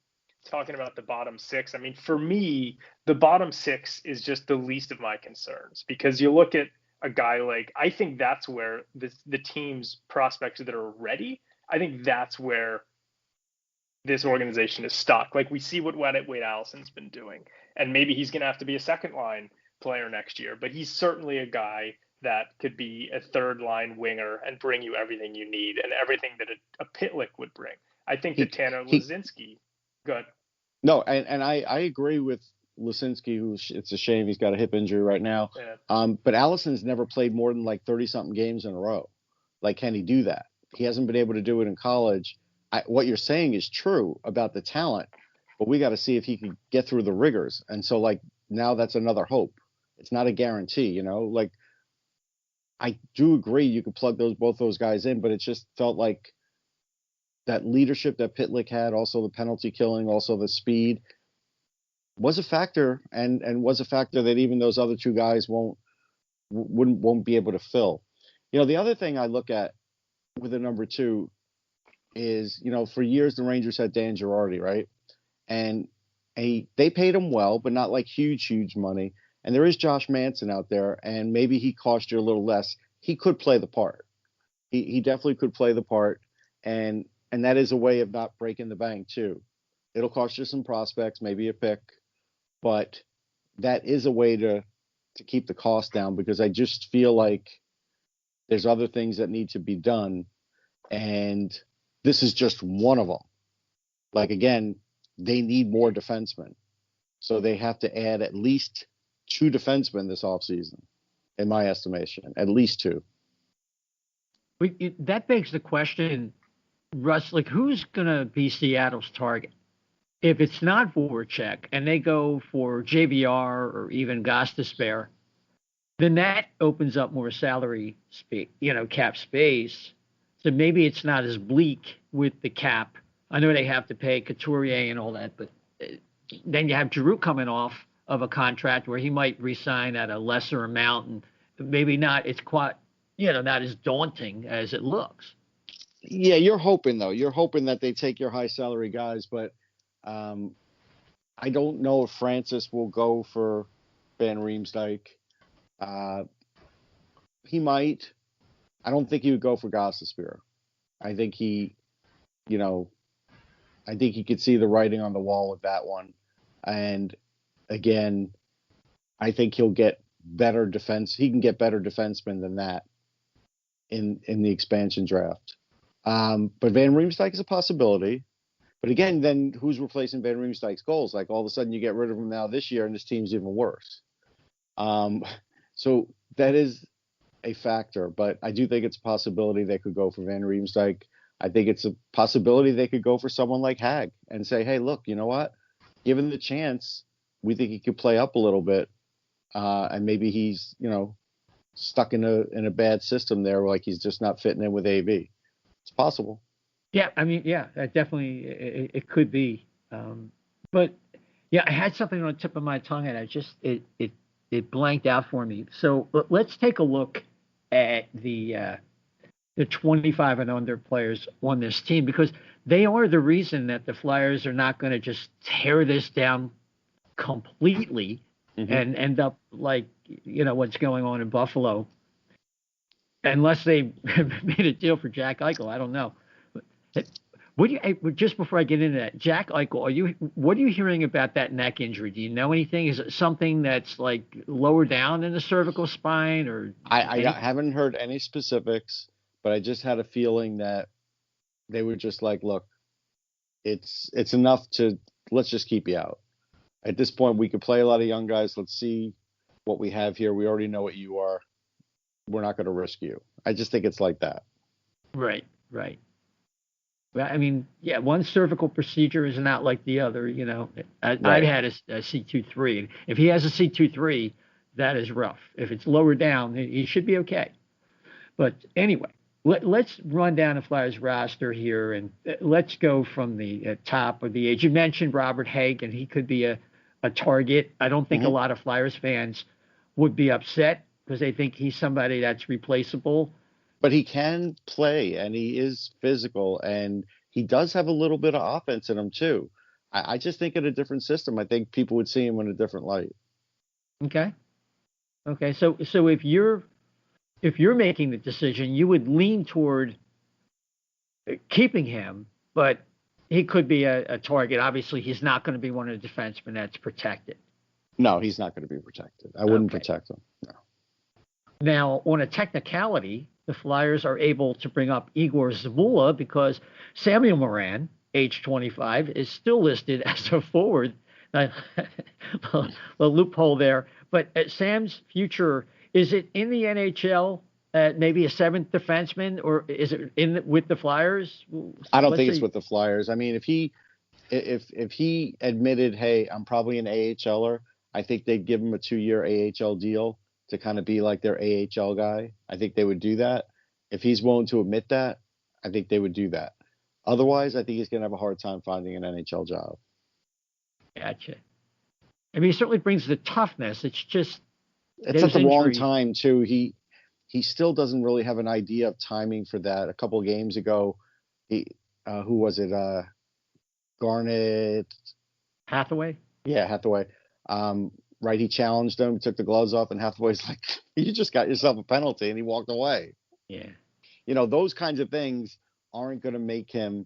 talking about the bottom 6, for me, the bottom 6 is just the least of my concerns, because you look at a guy I think that's where the team's prospects that are ready, I think that's where this organization is stuck. We see what Wade Allison's been doing, and maybe he's going to have to be a second line player next year, but he's certainly a guy that could be a third line winger and bring you everything you need and everything that a Pitlick would bring. I think that Tanner Laczynski, good. No, and I agree with Laczynski, it's a shame he's got a hip injury right now. Yeah. But Allison's never played more than 30-something games in a row. Can he do that? He hasn't been able to do it in college. What you're saying is true about the talent, but we got to see if he can get through the rigors. And so, now that's another hope. It's not a guarantee, I do agree you could plug both those guys in, but it just felt like that leadership that Pitlick had, also the penalty killing, also the speed, was a factor, and was a factor that even those other two guys won't be able to fill. The other thing I look at with the number 2 is, for years the Rangers had Dan Girardi, right? And they paid him well, but not huge money. And there is Josh Manson out there, and maybe he cost you a little less. He could play the part. He definitely could play the part, and that is a way of not breaking the bank too. It'll cost you some prospects, maybe a pick, but that is a way to keep the cost down, because I just feel like there's other things that need to be done, and this is just one of them. Again, they need more defensemen. So they have to add at least 2 defensemen this offseason, in my estimation. At least 2. That begs the question, Russ, who's going to be Seattle's target? If it's not Voracek and they go for JVR or even Gostisbehere, then that opens up more salary cap space. So maybe it's not as bleak with the cap. I know they have to pay Couturier and all that, but then you have Giroux coming off of a contract where he might resign at a lesser amount, and maybe not. It's quite, not as daunting as it looks. Yeah, you're hoping though. You're hoping that they take your high salary guys, but I don't know if Francis will go for Van Riemsdyk. He might. I don't think he would go for Gostisbehere. I think he could see the writing on the wall with that one. And again, I think he'll get better defense. He can get better defensemen than that in the expansion draft. But Van Riemsdyk is a possibility. But again, then who's replacing Van Riemsdyk's goals? All of a sudden you get rid of him now this year and this team's even worse. So that is a factor, but I do think it's a possibility they could go for Van Riemsdyk. I think it's a possibility they could go for someone like Hag and say, hey, look, you know what? Given the chance, we think he could play up a little bit. And maybe he's, stuck in a bad system there, he's just not fitting in with AV. It's possible. Yeah, definitely it could be. But yeah, I had something on the tip of my tongue and I just it blanked out for me. So let's take a look at the 25 and under players on this team, because they are the reason that the Flyers are not going to just tear this down completely and end up what's going on in Buffalo, unless they made a deal for Jack Eichel. I don't know. Just before I get into that, Jack Eichel, what are you hearing about that neck injury? Do you know anything? Is it something that's lower down in the cervical spine, or? I haven't heard any specifics, but I just had a feeling that they were just like, look, it's enough to let's just keep you out. At this point, we could play a lot of young guys. Let's see what we have here. We already know what you are. We're not going to risk you. I just think it's like that. Right. Well, I mean, yeah, one cervical procedure is not like the other. I've had a C23. If he has a C23, that is rough. If it's lower down, he should be okay. But anyway, let's run down the Flyers roster here, and let's go from the top of the age. You mentioned Robert Hagen. He could be a target. I don't think a lot of Flyers fans would be upset because they think he's somebody that's replaceable. But he can play, and he is physical, and he does have a little bit of offense in him too. I just think in a different system, I think people would see him in a different light. Okay. So if you're making the decision, you would lean toward keeping him, but he could be a target. Obviously, he's not going to be one of the defensemen that's protected. No, he's not going to be protected. I wouldn't protect him. No. Now, on a technicality, the Flyers are able to bring up Igor Zvula because Samuel Morin, age 25, is still listed as a forward. A loophole there. But Sam's future, is it in the NHL? Maybe a seventh defenseman, or is it with the Flyers? I don't think it's with the Flyers. I mean, if he admitted, hey, I'm probably an AHLer, I think they'd give him a 2-year AHL deal to kind of be like their AHL guy. I think they would do that. If he's willing to admit that, I think they would do that. Otherwise, I think he's going to have a hard time finding an NHL job. Gotcha. I mean, he certainly brings the toughness. It's just it's at the wrong time too. He still doesn't really have an idea of timing for that. A couple of games ago, who was it? Garnet Hathaway. Yeah, Hathaway. Right, he challenged him, took the gloves off, and Hathaway's like, "You just got yourself a penalty," and he walked away. Yeah. Those kinds of things aren't going to make him,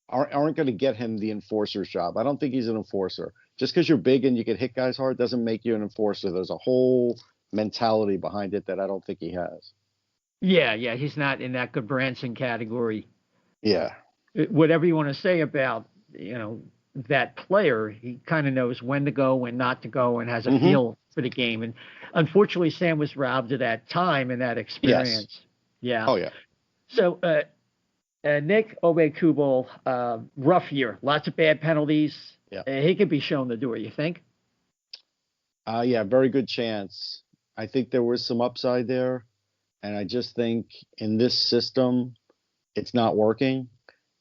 aren't going to get him the enforcer's job. I don't think he's an enforcer. Just because you're big and you can hit guys hard doesn't make you an enforcer. There's a whole mentality behind it that I don't think he has. Yeah, he's not in that Goodbranson category. Yeah. Whatever you want to say about, that player, he kind of knows when to go, when not to go, and has a feel for the game. And unfortunately, Sam was robbed of that time and that experience. Yes. Yeah. Oh, yeah. So, Nick Obey-Kubel, rough year. Lots of bad penalties. Yeah. He could be shown the door, you think? Yeah, very good chance. I think there was some upside there. And I just think in this system, it's not working.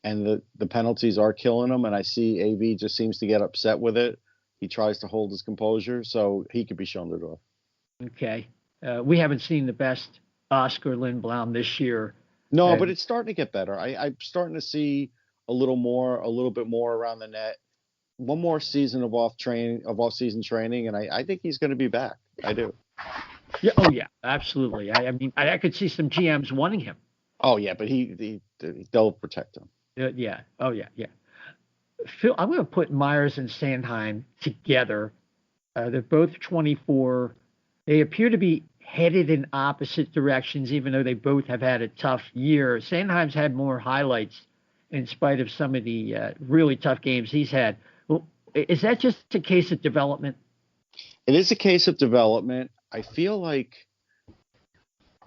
And the penalties are killing him. And I see AV just seems to get upset with it. He tries to hold his composure. So he could be shown the door. Okay. We haven't seen the best Oscar Lindblom this year. No, but it's starting to get better. I'm starting to see a little bit more around the net. One more season of off-season training, and I think he's going to be back. I do. Yeah. Oh, yeah. Absolutely. I mean, I could see some GMs wanting him. Oh, yeah, but they'll protect him. Yeah. Oh, yeah. Phil, I'm going to put Myers and Sanheim together. They're both 24. They appear to be headed in opposite directions, even though they both have had a tough year. Sanheim's had more highlights in spite of some of the really tough games he's had. Well, is that just a case of development? It is a case of development. I feel like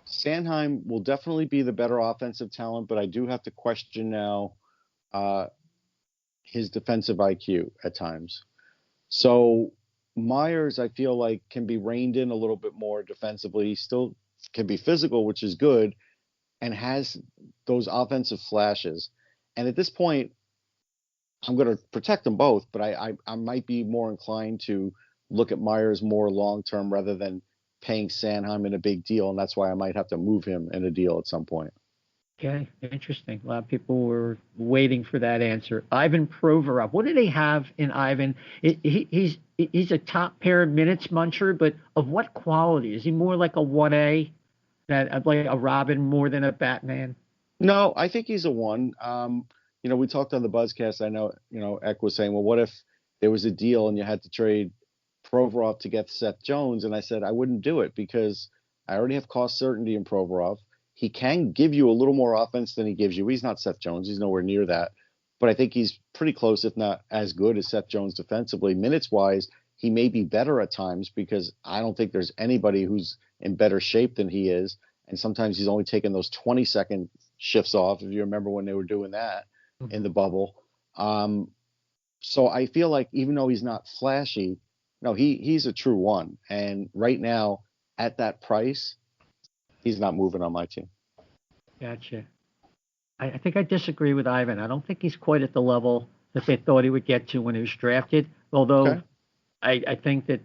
Sanheim will definitely be the better offensive talent, but I do have to question now his defensive IQ at times. So Myers, I feel like, can be reined in a little bit more defensively. He still can be physical, which is good, and has those offensive flashes. And at this point, I'm going to protect them both, but I might be more inclined to look at Myers more long-term rather than paying Sanheim in a big deal, and that's why I might have to move him in a deal at some point. Okay, interesting. A lot of people were waiting for that answer. Ivan Provorov. What do they have in Ivan? He's a top pair minutes muncher, but of what quality? Is he more like a 1A, like a Robin more than a Batman? No, I think he's a 1. We talked on the Buzzcast. I know, Eck was saying, well, what if there was a deal and you had to trade Provorov to get Seth Jones? And I said I wouldn't do it because I already have cost certainty in Provorov. He can give you a little more offense than he gives you. He's not Seth Jones. He's nowhere near that. But I think he's pretty close, if not as good as Seth Jones defensively. Minutes-wise, he may be better at times because I don't think there's anybody who's in better shape than he is. And sometimes he's only taking those 20-second shifts off, if you remember when they were doing that in the bubble. So I feel like even though he's not flashy, no, he's a true one. And right now, at that price, he's not moving on my team. Gotcha. I think I disagree with Ivan. I don't think he's quite at the level that they thought he would get to when he was drafted. Although I think that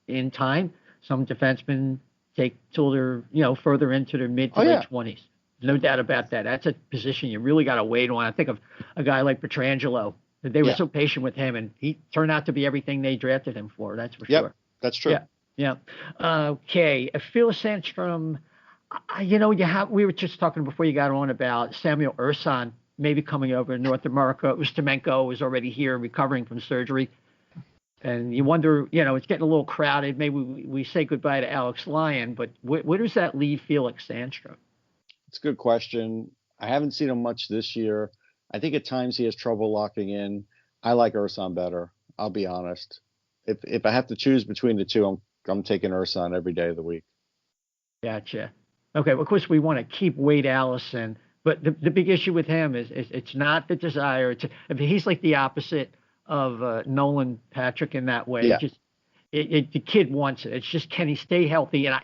in time, some defensemen take till they're further into their mid to late 20s. No doubt about that. That's a position you really got to wait on. I think of a guy like Pietrangelo. They were so patient with him, and he turned out to be everything they drafted him for. That's for sure. That's true. Yeah. Okay. Phil Sandstrom. We were just talking before you got on about Samuel Ursan maybe coming over to North America. Ustimenko is already here recovering from surgery. And you wonder, it's getting a little crowded. Maybe we say goodbye to Alex Lyon, but where does that leave Felix Sandstrom? It's a good question. I haven't seen him much this year. I think at times he has trouble locking in. I like Ursan better. I'll be honest. If I have to choose between the two, I'm taking Ursan every day of the week. Gotcha. Okay, well, of course, we want to keep Wade Allison, but the big issue with him is it's not the desire. He's like the opposite of Nolan Patrick in that way. Yeah. The kid wants it. It's just, can he stay healthy? And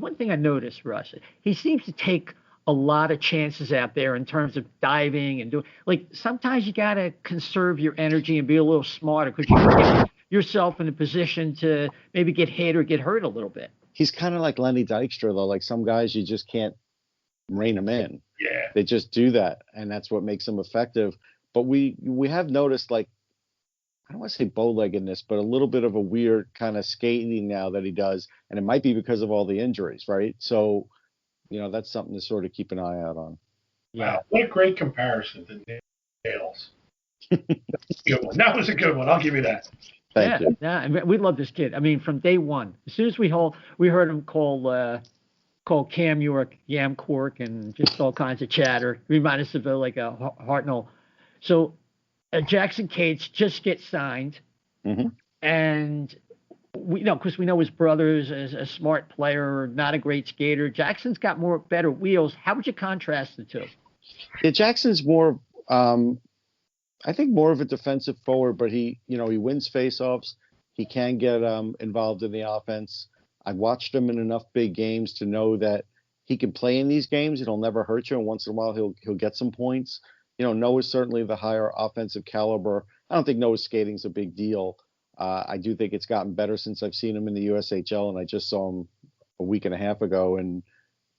one thing I noticed, Russ, he seems to take a lot of chances out there in terms of diving and doing. Like sometimes you got to conserve your energy and be a little smarter because you can get yourself in a position to maybe get hit or get hurt a little bit. He's kind of like Lenny Dykstra, though. Like some guys, you just can't rein them in. Yeah. They just do that, and that's what makes them effective. But we have noticed, like, I don't want to say bow-leggedness, but a little bit of a weird kind of skating now that he does, and it might be because of all the injuries, right? So, that's something to sort of keep an eye out on. Yeah. Wow, what a great comparison to Nails. Good one. That was a good one. I'll give you that. Thank you. Yeah, we love this kid. I mean, from day one, as soon as we heard him call Cam York Yam Cork and just all kinds of chatter. Remind us of like a Hartnell. So Jackson Cates just gets signed, and because we know his brother's a smart player, not a great skater. Jackson's got better wheels. How would you contrast the two? Yeah, Jackson's more. I think more of a defensive forward, but he wins faceoffs. He can get involved in the offense. I've watched him in enough big games to know that he can play in these games. It'll never hurt you, and once in a while he'll get some points. Noah's certainly the higher offensive caliber. I don't think Noah's skating's a big deal. I do think it's gotten better since I've seen him in the USHL, and I just saw him a week and a half ago in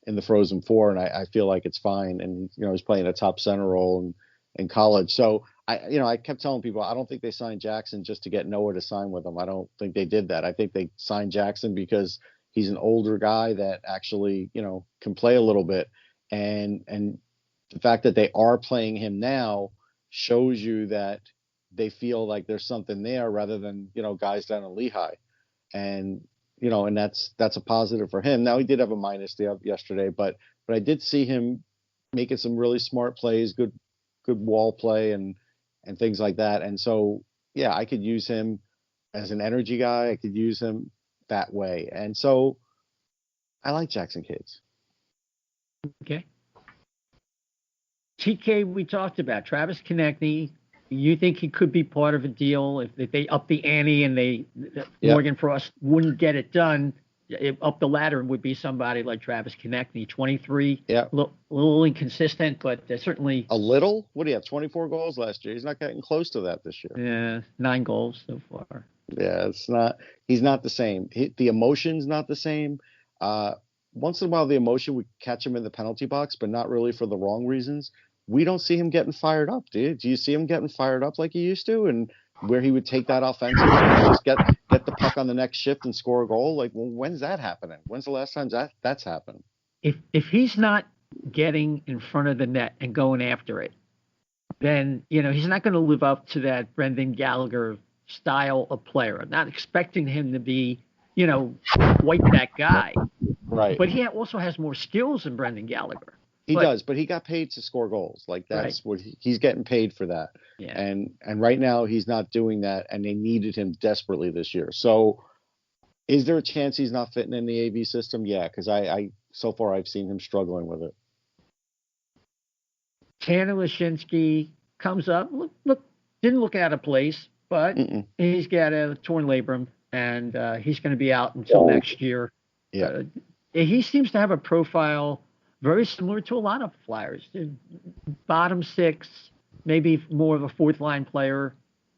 the Frozen Four, and I feel like it's fine. And he's playing a top center role in college. So I kept telling people I don't think they signed Jackson just to get Noah to sign with them. I don't think they did that. I think they signed Jackson because he's an older guy that actually can play a little bit, and the fact that they are playing him now shows you that they feel like there's something there rather than guys down in Lehigh, and and that's a positive for him. Now he did have a minus yesterday, but I did see him making some really smart plays, good wall play and things like that. And so, yeah, I could use him as an energy guy. I could use him that way. And so I like Jackson Cates. Okay. TK, we talked about Travis Connectny. You think he could be part of a deal if they up the ante and Morgan Frost wouldn't get it done? Up the ladder would be somebody like Travis Connectny, 23. Yeah. A little inconsistent, but certainly. A little? What do you have, 24 goals last year? He's not getting close to that this year. Yeah, 9 goals so far. Yeah, he's not the same. The emotion's not the same. Once in a while, the emotion would catch him in the penalty box, but not really for the wrong reasons. We don't see him getting fired up, dude. Do you see him getting fired up like he used to? And where he would take that offensive and just get the puck on the next shift and score a goal? Like, well, when's that happening? When's the last time that's happened? If he's not getting in front of the net and going after it, then he's not going to live up to that Brendan Gallagher style of player. I'm not expecting him to be, quite that guy. Right. But he also has more skills than Brendan Gallagher. He does, but he got paid to score goals. Like that's what he's getting paid for that. Yeah. And right now he's not doing that, and they needed him desperately this year. So is there a chance he's not fitting in the AV system? Yeah, because I so far I've seen him struggling with it. Tanner Lashinsky comes up. Didn't look out of place, but he's got a torn labrum, and he's going to be out until next year. Yeah. He seems to have a profile very similar to a lot of Flyers. Bottom six, maybe more of a fourth line player.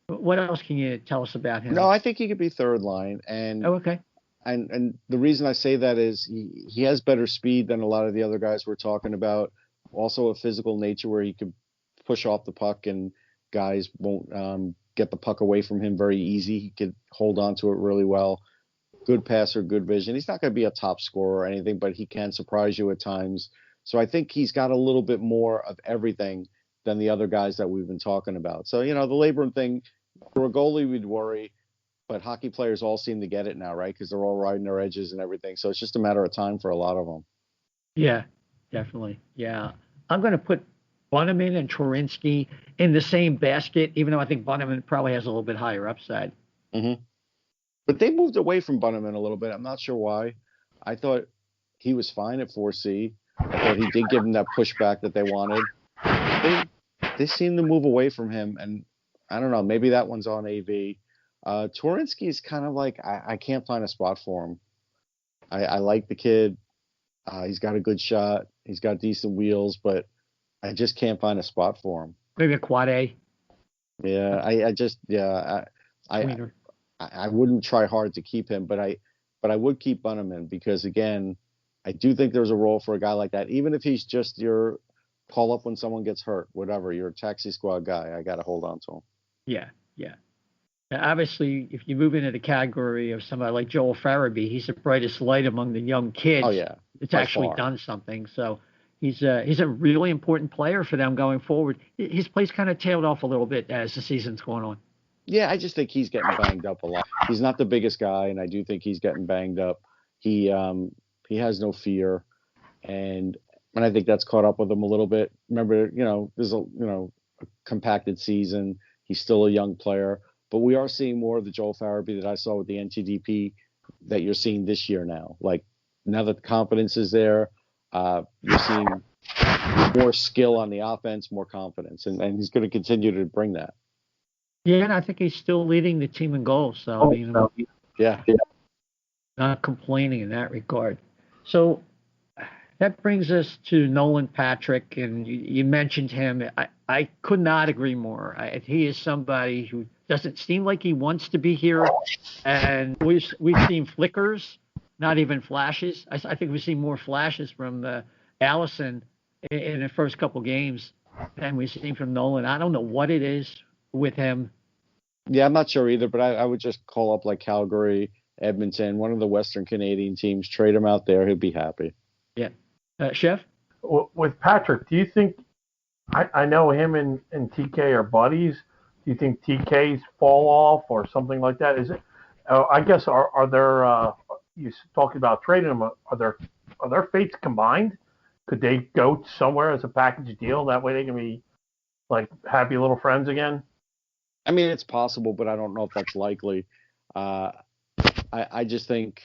What else can you tell us about him? No, I think he could be third line. And okay. And the reason I say that is he has better speed than a lot of the other guys we're talking about. Also a physical nature where he could push off the puck and guys won't get the puck away from him very easy. He could hold on to it really well. Good passer, good vision. He's not going to be a top scorer or anything, but he can surprise you at times. So I think he's got a little bit more of everything than the other guys that we've been talking about. So, the labrum thing, for a goalie, we'd worry, but hockey players all seem to get it now, right? Because they're all riding their edges and everything. So it's just a matter of time for a lot of them. Yeah, definitely. Yeah. I'm going to put Bunnaman and Turinsky in the same basket, even though I think Bunnaman probably has a little bit higher upside. Mm-hmm. But they moved away from Bunnaman a little bit. I'm not sure why. I thought he was fine at 4C. I thought he did give them that pushback that they wanted. They seem to move away from him, and I don't know. Maybe that one's on AV. Turinsky is kind of like I can't find a spot for him. I like the kid. He's got a good shot. He's got decent wheels, but I just can't find a spot for him. Maybe a quad A. Yeah, I wouldn't try hard to keep him, but I would keep Bunnaman because again, I do think there's a role for a guy like that. Even if he's just your call up when someone gets hurt, whatever, you're a taxi squad guy. I got to hold on to him. Yeah. Now, obviously, if you move into the category of somebody like Joel Farabee, he's the brightest light among the young kids. Oh yeah, it's actually done something. So he's a really important player for them going forward. His play's kind of tailed off a little bit as the season's going on. Yeah, I just think he's getting banged up a lot. He's not the biggest guy, and I do think he's getting banged up. He has no fear, and I think that's caught up with him a little bit. Remember, there's a compacted season. He's still a young player, but we are seeing more of the Joel Farabee that I saw with the NTDP that you're seeing this year now. Like now that the confidence is there, you're seeing more skill on the offense, more confidence, and he's going to continue to bring that. Yeah, and I think he's still leading the team in goals. So yeah, not complaining in that regard. So that brings us to Nolan Patrick, and you mentioned him. I could not agree more. He is somebody who doesn't seem like he wants to be here, and we've seen flickers, not even flashes. I think we've seen more flashes from Allison in the first couple games than we've seen from Nolan. I don't know what it is with him. Yeah, I'm not sure either, but I would just call up like Calgary, Edmonton, one of the Western Canadian teams, trade him out there. He'll be happy. Yeah. Chef? With Patrick, do you think, I know him and TK are buddies. Do you think TK's fall off or something like that? Is it, I guess, are there, you talked about trading them, are their fates combined? Could they go somewhere as a package deal? That way they can be like happy little friends again? I mean, it's possible, but I don't know if that's likely. I just think,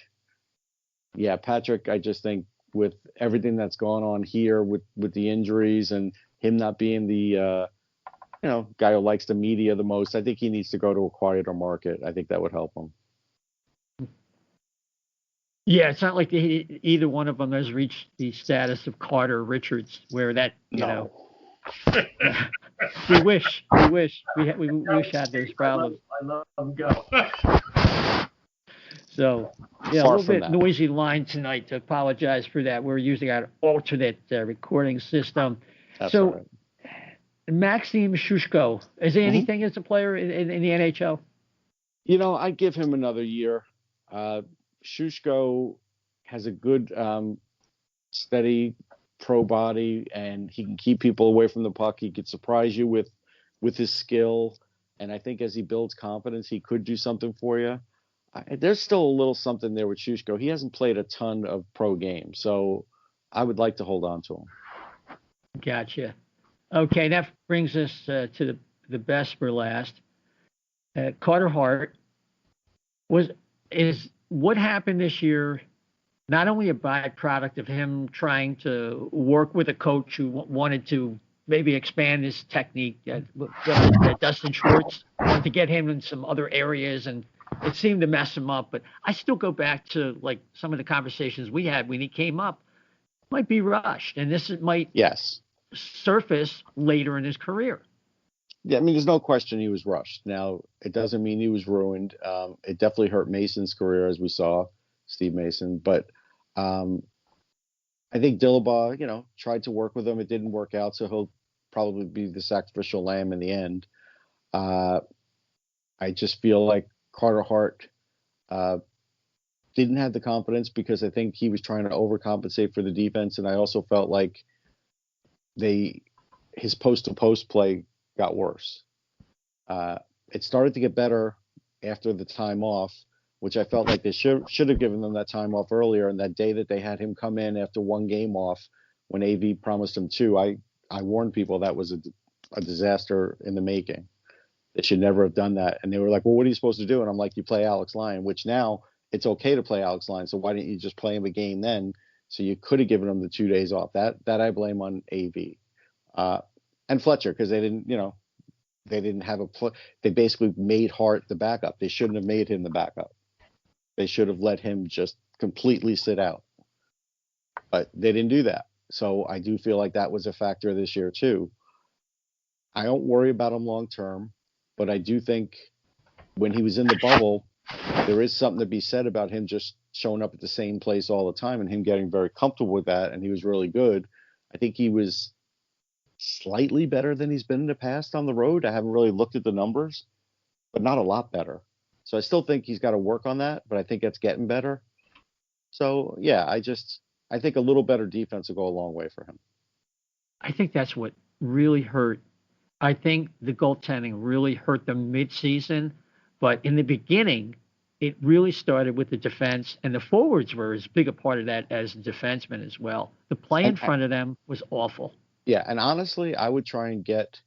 Patrick, I just think with everything that's going on here with the injuries and him not being the, guy who likes the media the most, I think he needs to go to a quieter market. I think that would help him. Yeah, it's not like either one of them has reached the status of Carter Richards, where that, we wish we had those problems. I let them go. So, a little bit noisy line tonight. To apologize for that. We're using our alternate recording system. That's all right. Maxim Shushko, is there anything as a player in the NHL? I'd give him another year. Shushko has a good, steady pro body, and he can keep people away from the puck. He could surprise you with his skill, and I think as he builds confidence, he could do something for you. there's still a little something there with Shushko. He hasn't played a ton of pro games, so I would like to hold on to him. Gotcha. Okay, that brings us to the best for last. Carter Hart is what happened this year not only a byproduct of him trying to work with a coach who wanted to maybe expand his technique, Dustin Schwartz wanted to get him in some other areas, and it seemed to mess him up. But I still go back to like some of the conversations we had when he came up. Might be rushed, and this might surface later in his career. Yeah, I mean, there's no question he was rushed. Now, it doesn't mean he was ruined. It definitely hurt Mason's career, as we saw, Steve Mason. But I think Dillabaugh, tried to work with him. It didn't work out, so he'll probably be the sacrificial lamb in the end. I just feel like Carter Hart didn't have the confidence because I think he was trying to overcompensate for the defense, and I also felt like his post-to-post play got worse. It started to get better after the time off, which I felt like they should have given them that time off earlier. And that day that they had him come in after one game off, when AV promised him two, I warned people that was a disaster in the making. They should never have done that. And they were like, well, what are you supposed to do? And I'm like, you play Alex Lyon, which now it's okay to play Alex Lyon. So why didn't you just play him a game then? So you could have given him the 2 days off. That I blame on AV. And Fletcher, because they didn't have they basically made Hart the backup. They shouldn't have made him the backup. They should have let him just completely sit out. But they didn't do that. So I do feel like that was a factor this year too. I don't worry about him long term, but I do think when he was in the bubble, there is something to be said about him just showing up at the same place all the time and him getting very comfortable with that, and he was really good. I think he was slightly better than he's been in the past on the road. I haven't really looked at the numbers, but not a lot better. So I still think he's got to work on that, but I think it's getting better. So yeah, I think a little better defense will go a long way for him. I think that's what really hurt. I think the goaltending really hurt them mid-season, but in the beginning, it really started with the defense, and the forwards were as big a part of that as the defensemen as well. The play in front of them was awful. Yeah, and honestly, I would try and get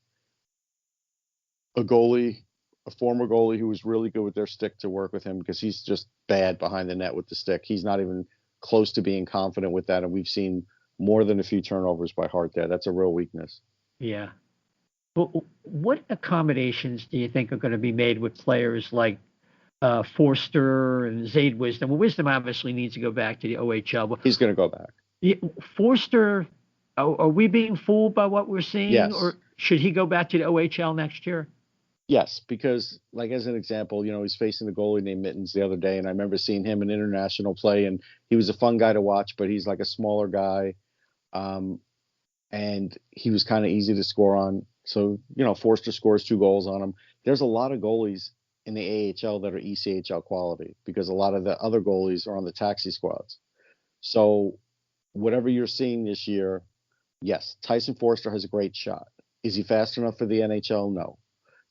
a former goalie who was really good with their stick to work with him, because he's just bad behind the net with the stick. He's not even close to being confident with that, and we've seen more than a few turnovers by Hart there. That's a real weakness. Yeah. But what accommodations do you think are going to be made with players like Forster and Zayd Wisdom? Well, Wisdom obviously needs to go back to the OHL. He's going to go back. Yeah, Forster, are we being fooled by what we're seeing? Yes. Or should he go back to the OHL next year? Yes, because, like, as an example, he's facing a goalie named Mittens the other day, and I remember seeing him in international play, and he was a fun guy to watch, but he's like a smaller guy, and he was kind of easy to score on. So, Forster scores 2 goals on him. There's a lot of goalies in the AHL that are ECHL quality, because a lot of the other goalies are on the taxi squads. So whatever you're seeing this year, yes, Tyson Forster has a great shot. Is he fast enough for the NHL? No.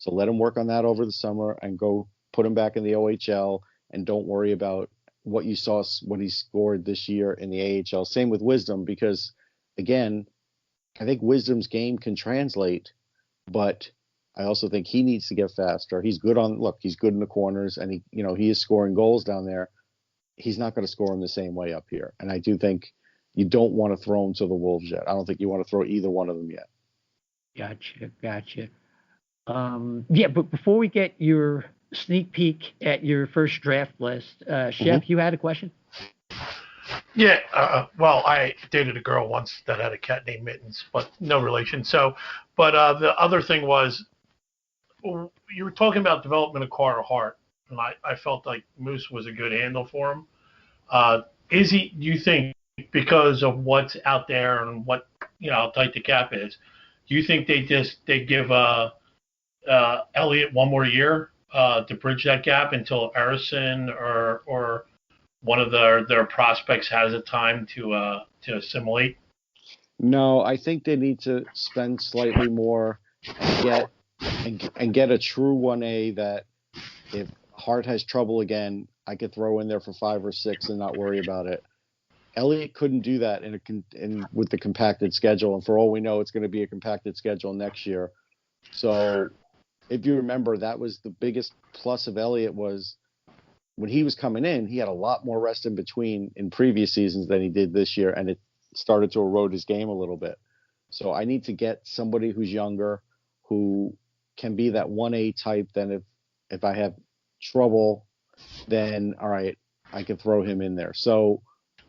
So let him work on that over the summer and go put him back in the OHL, and don't worry about what you saw when he scored this year in the AHL. Same with Wisdom, because, again, I think Wisdom's game can translate, but I also think he needs to get faster. He's good he's good in the corners, and he is scoring goals down there. He's not going to score him the same way up here. And I do think you don't want to throw him to the Wolves yet. I don't think you want to throw either one of them yet. Gotcha. But before we get your sneak peek at your first draft list, Chef, you had a question? Yeah, well, I dated a girl once that had a cat named Mittens, but no relation. So, but the other thing was, you were talking about development of Carter Hart, and I felt like Moose was a good handle for him. Do you think, because of what's out there and what, how tight the cap is, do you think they give Elliott one more year to bridge that gap until Harrison or one of their prospects has a time to assimilate? No, I think they need to spend slightly more and get a true 1A that if Hart has trouble again, I could throw in there for 5 or 6 and not worry about it. Elliott couldn't do that with the compacted schedule, and for all we know, it's going to be a compacted schedule next year. So, if you remember, that was the biggest plus of Elliott was when he was coming in, he had a lot more rest in between in previous seasons than he did this year, and it started to erode his game a little bit. So I need to get somebody who's younger, who can be that 1A type. Then if I have trouble, then all right, I can throw him in there. So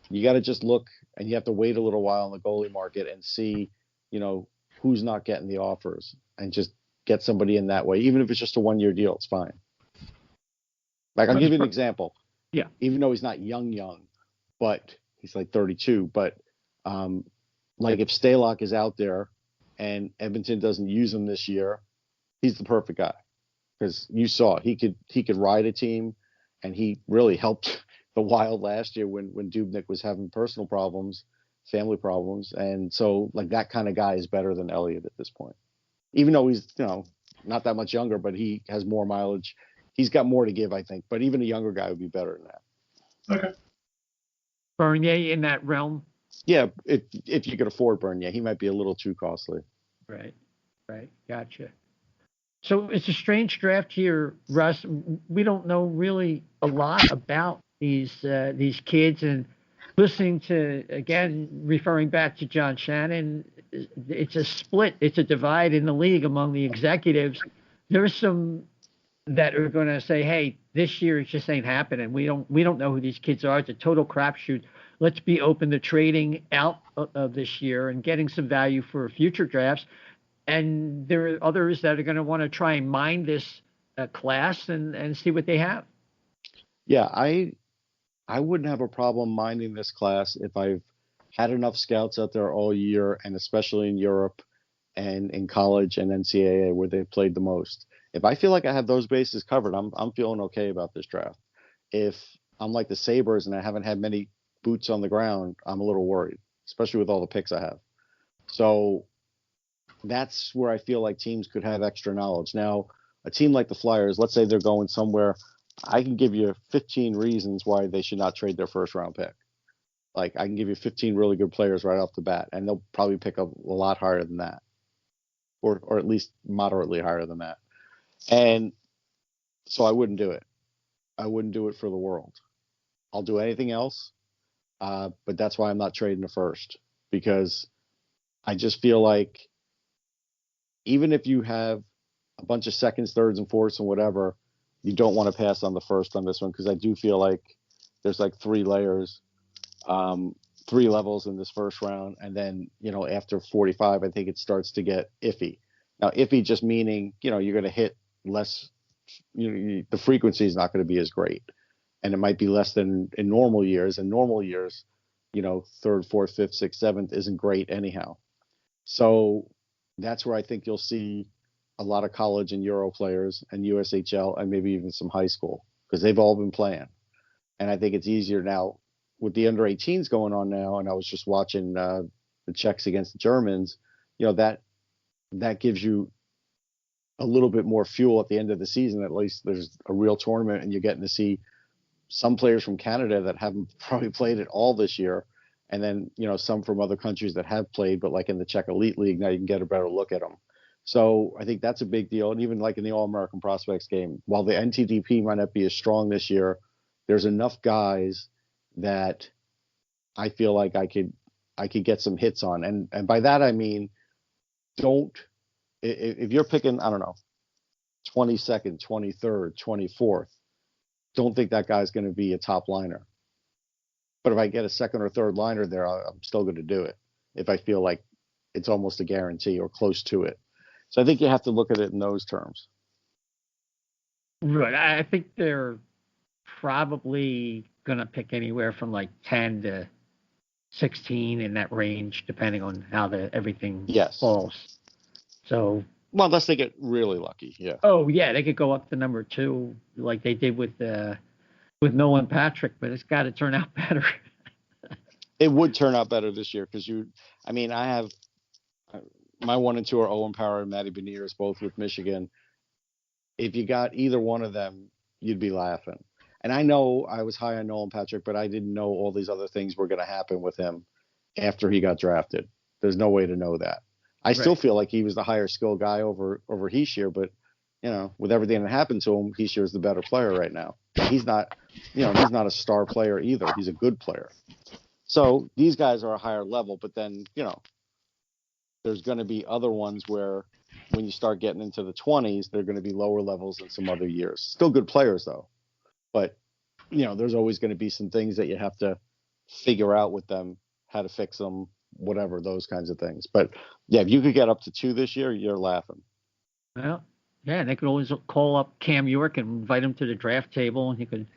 you got to just look, and you have to wait a little while in the goalie market and see, who's not getting the offers, and just get somebody in that way. Even if it's just a 1-year deal, it's fine. Like, I'll give you an example. Yeah. Even though he's not young, but he's like 32. But like if Stalock is out there and Edmonton doesn't use him this year, he's the perfect guy, because you saw he could ride a team, and he really helped the Wild last year when Dubnyk was having personal problems, family problems, and so like that kind of guy is better than Elliott at this point. Even though he's not that much younger, but he has more mileage. He's got more to give, I think. But even a younger guy would be better than that. Okay. Bernier in that realm? Yeah, if you could afford Bernier. He might be a little too costly. Right. Gotcha. So it's a strange draft here, Russ. We don't know really a lot about these kids. And listening to, again, referring back to John Shannon, it's a split. It's a divide in the league among the executives. There's some that are going to say, hey, this year it just ain't happening. We don't know who these kids are. It's a total crapshoot. Let's be open to trading out of this year and getting some value for future drafts. And there are others that are going to want to try and mine this class and see what they have. Yeah, I wouldn't have a problem mining this class if I've had enough scouts out there all year, and especially in Europe and in college and NCAA where they've played the most. If I feel like I have those bases covered, I'm feeling okay about this draft. If I'm like the Sabres and I haven't had many boots on the ground, I'm a little worried, especially with all the picks I have. So that's where I feel like teams could have extra knowledge. Now, a team like the Flyers, let's say they're going somewhere, I can give you 15 reasons why they should not trade their first round pick. Like, I can give you 15 really good players right off the bat, and they'll probably pick up a lot higher than that, or at least moderately higher than that. And so I wouldn't do it. I wouldn't do it for the world. I'll do anything else, but that's why I'm not trading the first, because I just feel like even if you have a bunch of seconds, thirds, and fourths and whatever, you don't want to pass on the first on this one, because I do feel like there's like 3 layers, 3 levels in this first round. And then, after 45, I think it starts to get iffy. Now, iffy just meaning, you're going to hit less, the frequency is not going to be as great. And it might be less than in normal years. In normal years, 3rd, 4th, 5th, 6th, 7th isn't great anyhow. So that's where I think you'll see a lot of college and Euro players and USHL and maybe even some high school, because they've all been playing. And I think it's easier now with the under 18s going on now. And I was just watching the Czechs against the Germans, that gives you a little bit more fuel at the end of the season. At least there's a real tournament, and you're getting to see some players from Canada that haven't probably played at all this year. And then, some from other countries that have played, but like in the Czech Elite League, now you can get a better look at them. So I think that's a big deal. And even like in the All-American Prospects game, while the NTDP might not be as strong this year, there's enough guys that I feel like I could get some hits on. And by that, I mean, if you're picking, I don't know, 22nd, 23rd, 24th, don't think that guy's going to be a top liner. But if I get a second or third liner there, I'm still going to do it if I feel like it's almost a guarantee or close to it. So I think you have to look at it in those terms. Right. I think they're probably going to pick anywhere from like 10 to 16 in that range, depending on how everything falls. So, well, unless they get really lucky, yeah. Oh yeah, they could go up to number 2, like they did with Nolan Patrick, but it's got to turn out better. It would turn out better this year, because I have my 1 and 2 are Owen Power and Matty Beniers, both with Michigan. If you got either one of them, you'd be laughing. And I know I was high on Nolan Patrick, but I didn't know all these other things were going to happen with him after he got drafted. There's no way to know that. I still feel like he was the higher skill guy over Heishier, but with everything that happened to him, Heishier is the better player right now. He's not, he's not a star player either. He's a good player. So these guys are a higher level, but then, there's going to be other ones where when you start getting into the 20s, they're going to be lower levels than some other years. Still good players though. But, there's always going to be some things that you have to figure out with them, how to fix them, whatever, those kinds of things. But yeah, if you could get up to 2 this year, you're laughing. Well, yeah, they could always call up Cam York and invite him to the draft table, and he could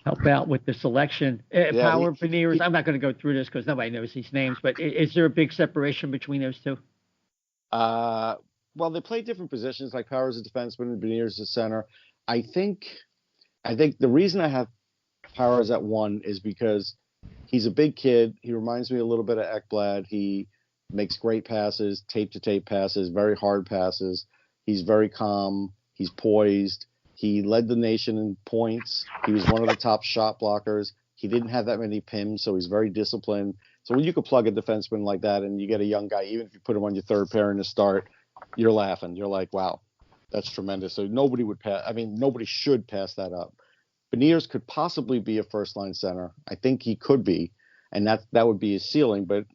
help out with the selection. Power Veneers, I'm not going to go through this because nobody knows these names, but is there a big separation between those two? Well, they play different positions, like Power's a defenseman and Veneers a center. I think the reason I have Powers at 1 is because he's a big kid. He reminds me a little bit of Ekblad. He makes great passes, tape-to-tape passes, very hard passes. He's very calm. He's poised. He led the nation in points. He was one of the top shot blockers. He didn't have that many PIMs, so he's very disciplined. So when you could plug a defenseman like that and you get a young guy, even if you put him on your third pair in the start, you're laughing. You're like, wow, that's tremendous. So nobody should pass that up. Veneers could possibly be a first-line center. I think he could be, and that would be his ceiling. But,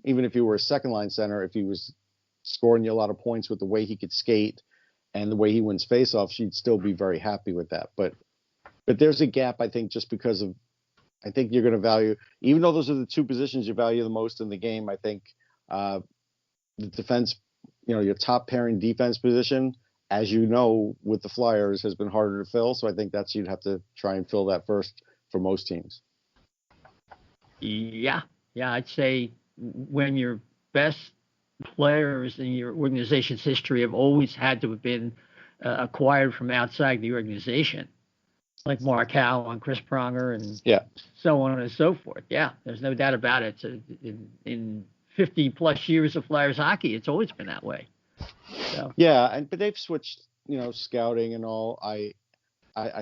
even if he were a second-line center, if he was scoring you a lot of points with the way he could skate and the way he wins faceoffs, you'd still be very happy with that. But there's a gap, I think, just because of – I think you're going to value – even though those are the two positions you value the most in the game, I think the defense – your top pairing defense position, as you know, with the Flyers, has been harder to fill. So I think you'd have to try and fill that first for most teams. Yeah, I'd say when your best players in your organization's history have always had to have been acquired from outside the organization, like Mark Howe and Chris Pronger and so on and so forth. Yeah, there's no doubt about it. So in 50 plus years of Flyers hockey, it's always been that way. So. Yeah, but they've switched, scouting and all. I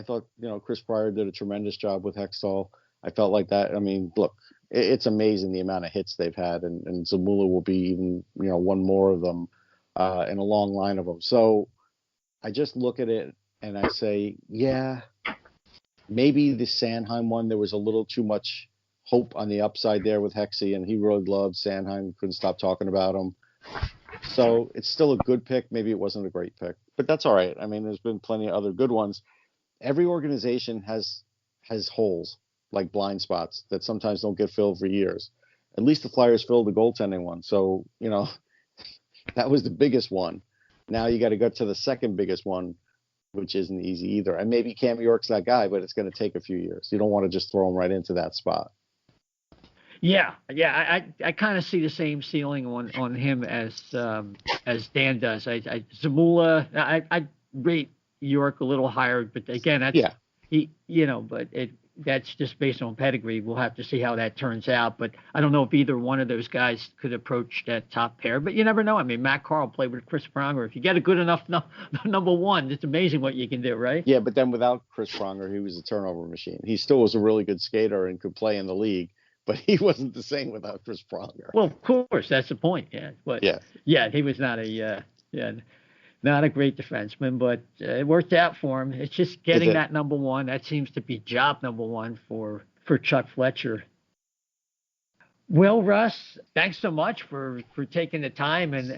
thought, Chris Pryor did a tremendous job with Hextall. I felt like that. I mean, look, it's amazing the amount of hits they've had, and Zamula will be even, one more of them in a long line of them. So I just look at it and I say, yeah, maybe the Sanheim one, there was a little too much hope on the upside there with Hexy, and he really loved Sanheim, couldn't stop talking about him. So it's still a good pick. Maybe it wasn't a great pick, but that's all right. I mean, there's been plenty of other good ones. Every organization has holes, like blind spots, that sometimes don't get filled for years. At least the Flyers filled the goaltending one. So, that was the biggest one. Now you got to go to the second biggest one, which isn't easy either. And maybe Cam York's that guy, but it's going to take a few years. You don't want to just throw him right into that spot. Yeah. I kind of see the same ceiling on him as Dan does. Zamula, I rate York a little higher, but again, that's just based on pedigree. We'll have to see how that turns out. But I don't know if either one of those guys could approach that top pair. But you never know. I mean, Matt Carl played with Chris Pronger. If you get a good enough number one, it's amazing what you can do, right? Yeah, but then without Chris Pronger, he was a turnover machine. He still was a really good skater and could play in the league. But he wasn't the same without Chris Pronger. Well, of course, that's the point. Yeah, but he was not not a great defenseman, but it worked out for him. It's just getting that number one. That seems to be job number one for Chuck Fletcher. Well, Russ, thanks so much for taking the time and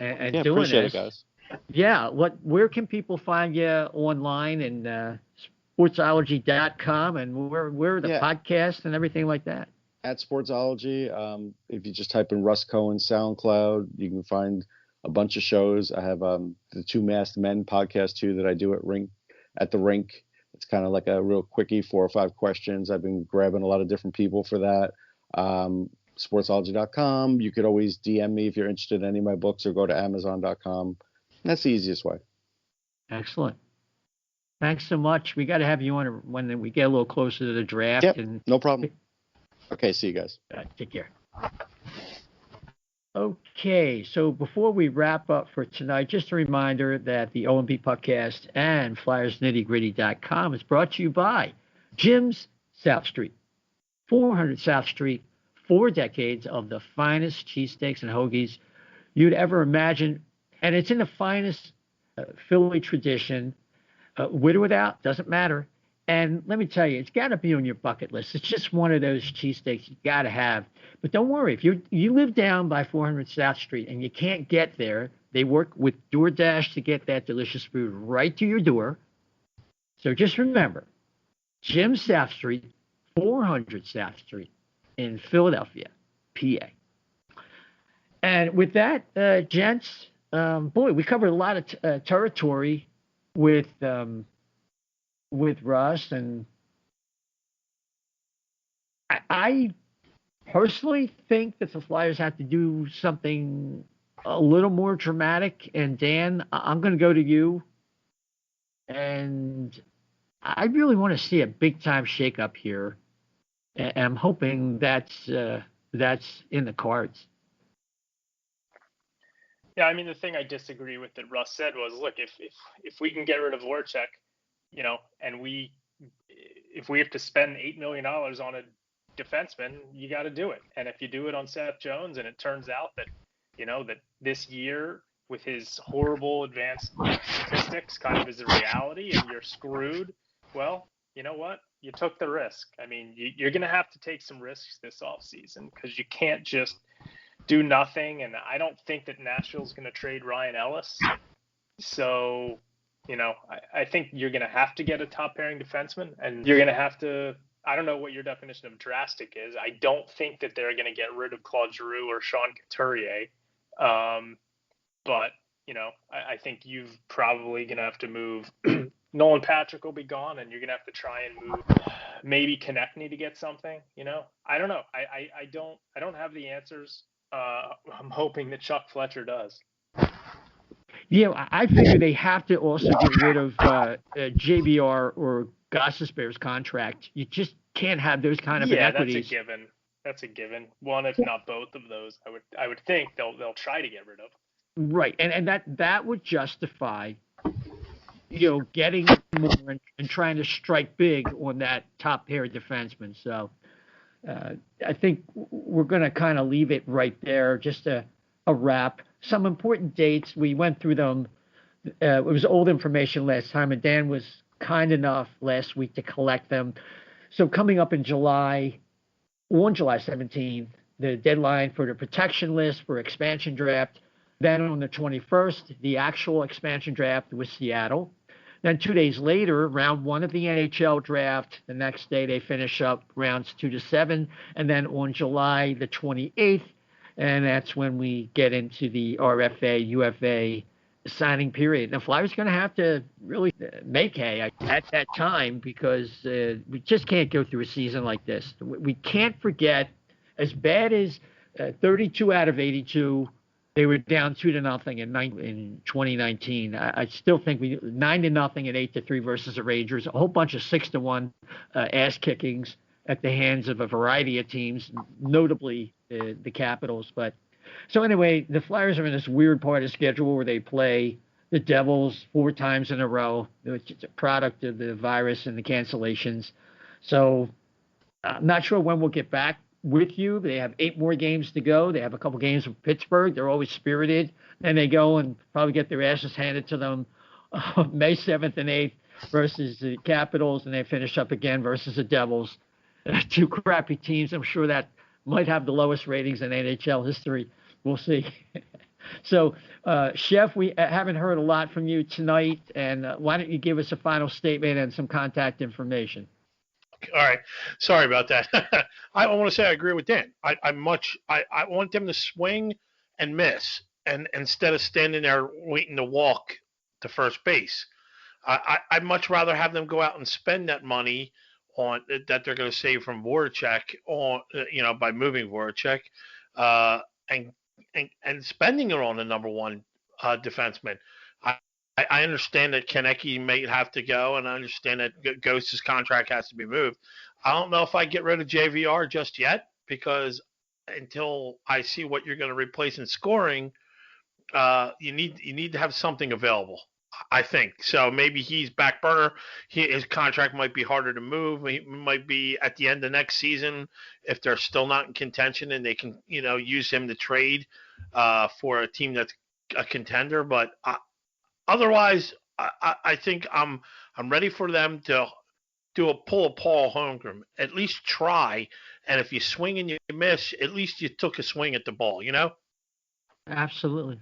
doing appreciate this. It, guys. Yeah, where can people find you online and sportsology.com and where are the podcasts and everything like that? At Sportsology, if you just type in Russ Cohen SoundCloud, you can find a bunch of shows. I have the Two Masked Men podcast too that I do at the rink. It's kind of like a real quickie, 4 or 5 questions. I've been grabbing a lot of different people for that. Sportsology.com. You could always DM me if you're interested in any of my books, or go to Amazon.com. That's the easiest way. Excellent. Thanks so much. We got to have you on when we get a little closer to the draft. Yep, no problem. Okay, see you guys. Take care. Okay, so before we wrap up for tonight, just a reminder that the O&B Puckcast and FlyersNittyGritty.com is brought to you by Jim's South Street, 400 South Street, 4 decades of the finest cheesesteaks and hoagies you'd ever imagine, and it's in the finest Philly tradition. With or without, doesn't matter. And let me tell you, it's got to be on your bucket list. It's just one of those cheesesteaks you got to have. But don't worry, if you live down by 400 South Street and you can't get there, they work with DoorDash to get that delicious food right to your door. So just remember, Jim South Street, 400 South Street in Philadelphia, PA. And with that, gents, boy, we covered a lot of territory with Russ, and I personally think that the Flyers have to do something a little more dramatic. And Dan, I'm going to go to you, and I really want to see a big time shakeup here, and I'm hoping that's in the cards. Yeah, I mean, the thing I disagree with that Russ said was, look, if we can get rid of Voracek, and if we have to spend $8 million on a defenseman, you got to do it. And if you do it on Seth Jones, and it turns out that, that this year with his horrible advanced statistics kind of is a reality and you're screwed, well, you know what? You took the risk. I mean, you're going to have to take some risks this offseason because you can't just do nothing. And I don't think that Nashville's going to trade Ryan Ellis. So, I think you're going to have to get a top pairing defenseman, and you're going to have to, I don't know what your definition of drastic is. I don't think that they're going to get rid of Claude Giroux or Sean Couturier. But, I think you've probably going to have to move. Nolan Patrick will be gone, and you're going to have to try and move maybe Connectny to get something, I don't know. I don't have the answers. I'm hoping that Chuck Fletcher does. Yeah, I figure they have to also get rid of JVR or Gossesbear's contract. You just can't have those kind of inequities. That's a given. That's a given. One, if not both of those, I would think they'll try to get rid of. Right, and that would justify, getting more and trying to strike big on that top pair of defensemen. So I think we're going to kind of leave it right there. Just a wrap. Some important dates. We went through them. It was old information last time, and Dan was kind enough last week to collect them. So coming up in July 17th, the deadline for the protection list for expansion draft. Then on the 21st, the actual expansion draft with Seattle. Then 2 days later, round 1 of the NHL draft. The next day, they finish up rounds 2 to 7. And then on July the 28th, and that's when we get into the RFA, UFA signing period. Now, Flyers going to have to really make hay at that time because we just can't go through a season like this. We can't forget, as bad as 32 out of 82, they were down 2-0 in 2019. I still think 9-0 and 8-3 versus the Rangers. A whole bunch of 6-1 ass kickings at the hands of a variety of teams, notably the Capitals. But so anyway, the Flyers are in this weird part of the schedule where they play the Devils 4 times in a row, which is a product of the virus and the cancellations. So I'm not sure when we'll get back with you. They have 8 more games to go. They have a couple games with Pittsburgh. They're always spirited. Then they go and probably get their asses handed to them May 7th and 8th versus the Capitals, and they finish up again versus the Devils. 2 crappy teams. I'm sure that might have the lowest ratings in NHL history. We'll see. So, Chef, we haven't heard a lot from you tonight, and why don't you give us a final statement and some contact information? All right. Sorry about that. I want to say I agree with Dan. I want them to swing and miss, and instead of standing there waiting to walk to first base. I'd much rather have them go out and spend that money on that they're going to save from Voracek on by moving Voracek, and spending it on the number 1 defenseman. I understand that Connectny may have to go, and I understand that Ghost's contract has to be moved. I don't know if I get rid of JVR just yet because until I see what you're going to replace in scoring, you need to have something available. I think so. Maybe he's back burner. His contract might be harder to move. He might be at the end of next season if they're still not in contention and they can use him to trade for a team that's a contender. But otherwise, I think I'm ready for them to pull a Paul Holmgren. At least try, and if you swing and you miss, at least you took a swing at the ball. Absolutely.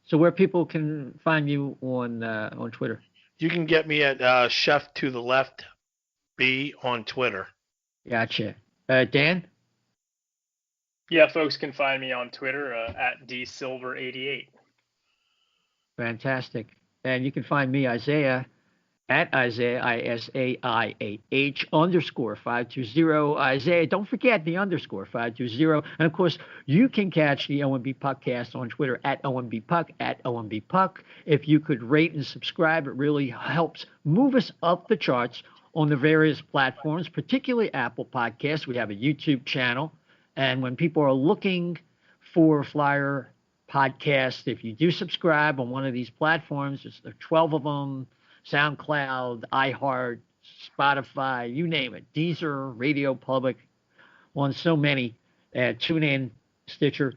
So where people can find you on Twitter? You can get me at Chef to the Left B on Twitter. Gotcha. Dan? Yeah, folks can find me on Twitter at dsilver88. Fantastic. And you can find me, Isaiah, at Isaiah, ISAIAH _520. Isaiah, don't forget the _ 520. And of course, you can catch the O&B Puckcast on Twitter at O&B Puck, at O&B Puck. If you could rate and subscribe, it really helps move us up the charts on the various platforms, particularly Apple Podcasts. We have a YouTube channel. And when people are looking for Flyer Podcast, if you do subscribe on one of these platforms, there's 12 of them, SoundCloud, iHeart, Spotify, you name it, Deezer, Radio Public, on so many, TuneIn, Stitcher.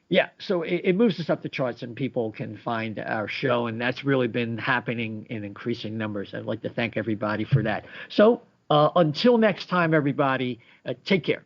Yeah, so it moves us up the charts and people can find our show, and that's really been happening in increasing numbers. I'd like to thank everybody for that. So until next time, everybody, take care.